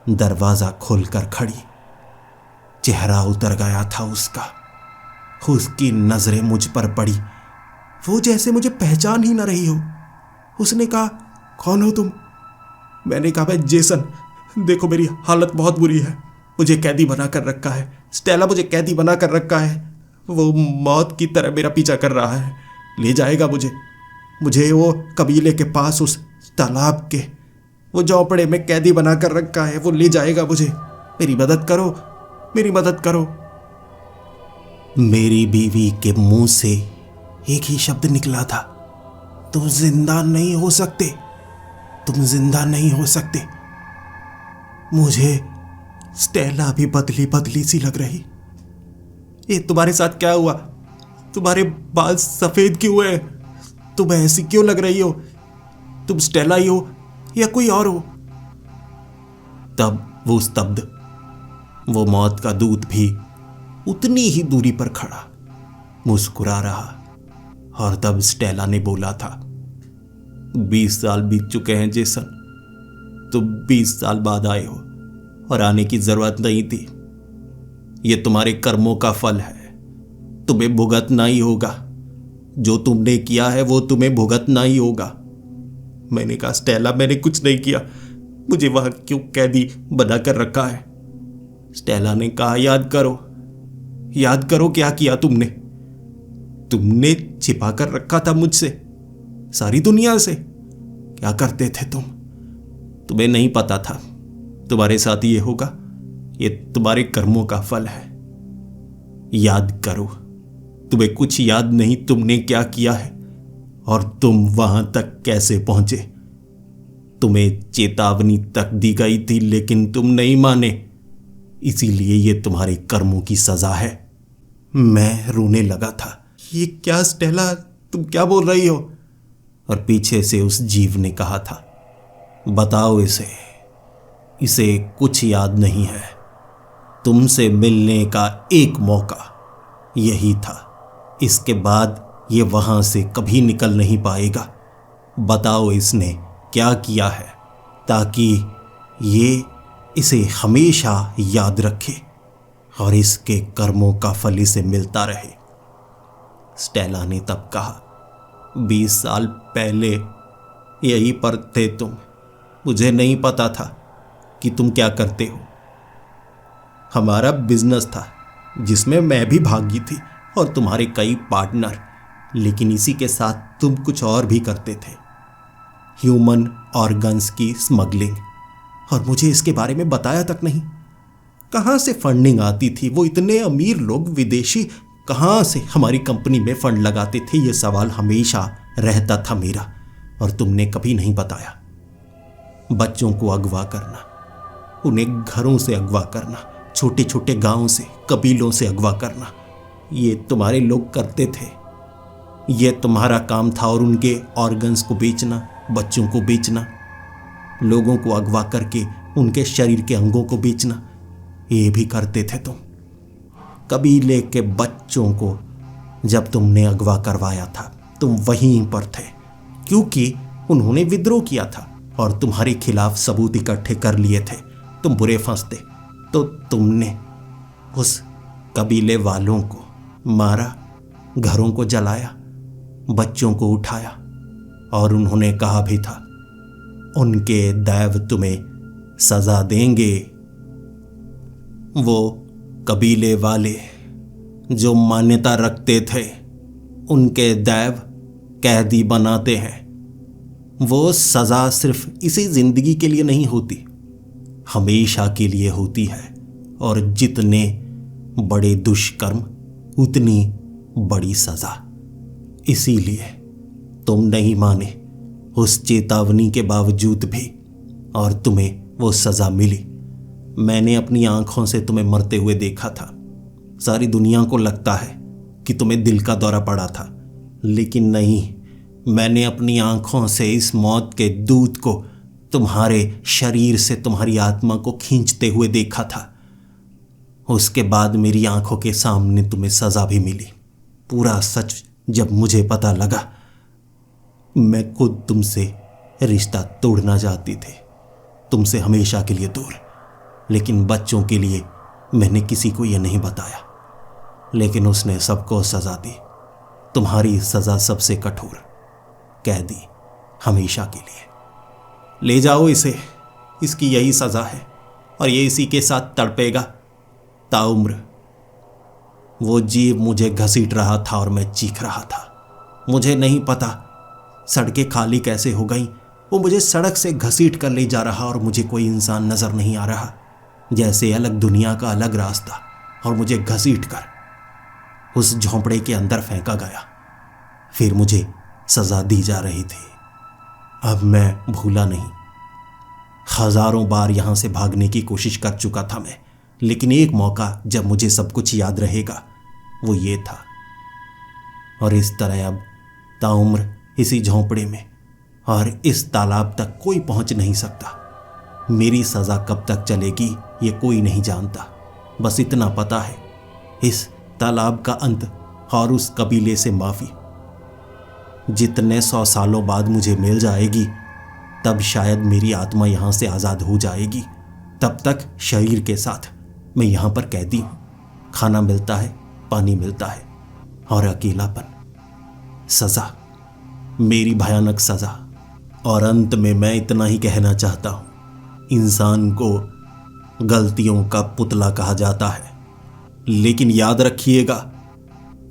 दरवाजा खोलकर खड़ी। चेहरा उतर गया था उसका। उसकी नजरें मुझ पर पड़ी। वो जैसे मुझे पहचान ही न रही हो। उसने कहा, कौन हो तुम? मैंने कहा, मैं जेसन। देखो मेरी हालत बहुत बुरी है, मुझे कैदी बना कर रखा है। स्टेला मुझे कैदी बना कर रखा है। वो मौत की तरह मेरा पीछा कर रहा है, ले जाएगा मुझे वो कबीले के पास उस तालाब के वो झोंपड़े में कैदी बना कर रखा है। वो ले जाएगा मुझे। मेरी मदद करो। मेरी बीवी के मुंह से एक ही शब्द निकला था, तुम जिंदा नहीं हो सकते। मुझे स्टेला भी बदली बदली सी लग रही। ये तुम्हारे साथ क्या हुआ? तुम्हारे बाल सफेद क्यों हुए? तुम ऐसी क्यों लग रही हो? तुम स्टेला ही हो या कोई और हो? तब वो स्तब्ध, वो मौत का दूत भी उतनी ही दूरी पर खड़ा मुस्कुरा रहा। और तब स्टेला ने बोला था, 20 साल बीत चुके हैं जेसन, तुम 20 साल बाद आए हो और आने की जरूरत नहीं थी। ये तुम्हारे कर्मों का फल है, तुम्हें भुगतना ही होगा। जो तुमने किया है वो तुम्हें भुगतना ही होगा। मैंने कहा, स्टेला मैंने कुछ नहीं किया, मुझे वहां क्यों कैदी बना कर रखा है? स्टेला ने कहा, याद करो क्या किया तुमने छिपा कर रखा था मुझसे, सारी दुनिया से। क्या करते थे तुम्हें नहीं पता था तुम्हारे साथ ये होगा। ये तुम्हारे कर्मों का फल है। याद करो, तुम्हें कुछ याद नहीं तुमने क्या किया है और तुम वहां तक कैसे पहुंचे। तुम्हें चेतावनी तक दी गई थी, लेकिन तुम नहीं माने, इसीलिए ये तुम्हारे कर्मों की सजा है। मैं रोने लगा था। ये क्या स्टेला, तुम क्या बोल रही हो? और पीछे से उस जीव ने कहा था, बताओ इसे, इसे कुछ याद नहीं है। तुमसे मिलने का एक मौका यही था। इसके बाद ये वहां से कभी निकल नहीं पाएगा। बताओ इसने क्या किया है ताकि ये इसे हमेशा याद रखे और इसके कर्मों का फल इसे मिलता रहे। स्टेला ने तब कहा, 20 साल पहले यहीं पर थे तुम। मुझे नहीं पता था कि तुम क्या करते हो। हमारा बिजनेस था जिसमें मैं भी भागी थी और तुम्हारे कई पार्टनर, लेकिन इसी के साथ तुम कुछ और भी करते थे, ह्यूमन ऑर्गन्स की स्मगलिंग। और मुझे इसके बारे में बताया तक नहीं। कहाँ से फंडिंग आती थी? वो इतने अमीर लोग विदेशी कहाँ से हमारी कंपनी में फंड लगाते थे? ये सवाल हमेशा रहता था मेरा, और तुमने कभी नहीं बताया। बच्चों को अगवा करना, उन्हें घरों से अगवा करना, छोटे छोटे गांवों से, कबीलों से अगवा करना, ये तुम्हारे लोग करते थे। ये तुम्हारा काम था। और उनके ऑर्गन्स को बेचना, बच्चों को बेचना, लोगों को अगवा करके उनके शरीर के अंगों को बेचना, ये भी करते थे तुम। कबीले के बच्चों को जब तुमने अगवा करवाया था तुम वहीं पर थे, क्योंकि उन्होंने विद्रोह किया था और तुम्हारे खिलाफ सबूत इकट्ठे कर लिए थे। तुम बुरे फंसते तो तुमने उस कबीले वालों को मारा, घरों को जलाया, बच्चों को उठाया, और उन्होंने कहा भी था उनके दैव तुम्हें सजा देंगे। वो कबीले वाले जो मान्यता रखते थे उनके दैव कैदी बनाते हैं। वो सजा सिर्फ इसी जिंदगी के लिए नहीं होती, हमेशा के लिए होती है। और जितने बड़े दुष्कर्म उतनी बड़ी सजा। इसीलिए तुम नहीं माने उस चेतावनी के बावजूद भी, और तुम्हें वो सजा मिली। मैंने अपनी आंखों से तुम्हें मरते हुए देखा था। सारी दुनिया को लगता है कि तुम्हें दिल का दौरा पड़ा था, लेकिन नहीं, मैंने अपनी आंखों से इस मौत के दूत को तुम्हारे शरीर से तुम्हारी आत्मा को खींचते हुए देखा था। उसके बाद मेरी आंखों के सामने तुम्हें सजा भी मिली। पूरा सच जब मुझे पता लगा, मैं खुद तुमसे रिश्ता तोड़ना चाहती थी, तुमसे हमेशा के लिए दूर। लेकिन बच्चों के लिए मैंने किसी को यह नहीं बताया, लेकिन उसने सबको सजा दी। तुम्हारी सजा सबसे कठोर, कैदी हमेशा के लिए। ले जाओ इसे, इसकी यही सजा है और ये इसी के साथ तड़पेगा ताउम्र। वो जीव मुझे घसीट रहा था और मैं चीख रहा था। मुझे नहीं पता सड़कें खाली कैसे हो गईं। वो मुझे सड़क से घसीट कर ले जा रहा और मुझे कोई इंसान नजर नहीं आ रहा, जैसे अलग दुनिया का अलग रास्ता, और मुझे घसीट कर उस झोंपड़े के अंदर फेंका गया। फिर मुझे सजा दी जा रही थी। अब मैं भूला नहीं। हजारों बार यहां से भागने की कोशिश कर चुका था मैं, लेकिन एक मौका जब मुझे सब कुछ याद रहेगा वो ये था। और इस तरह अब ताउम्र इसी झोंपड़े में और इस तालाब तक कोई पहुंच नहीं सकता। मेरी सजा कब तक चलेगी ये कोई नहीं जानता। बस इतना पता है, इस तालाब का अंत और उस कबीले से माफी जितने 100 सालों बाद मुझे मिल जाएगी, तब शायद मेरी आत्मा यहां से आजाद हो जाएगी। तब तक शरीर के साथ मैं यहां पर कैदी हूं। खाना मिलता है, पानी मिलता है और अकेलापन। सजा, मेरी भयानक सजा। और अंत में मैं इतना ही कहना चाहता हूं, इंसान को गलतियों का पुतला कहा जाता है, लेकिन याद रखिएगा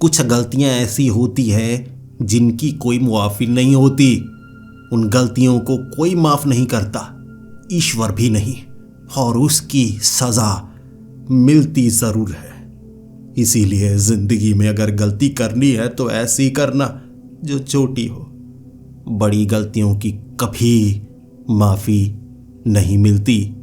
कुछ गलतियां ऐसी होती हैं जिनकी कोई मुआफी नहीं होती। उन गलतियों को कोई माफ नहीं करता, ईश्वर भी नहीं, और उसकी सजा मिलती जरूर है। इसीलिए जिंदगी में अगर गलती करनी है तो ऐसी करना जो छोटी हो। बड़ी गलतियों की कभी माफी नहीं मिलती।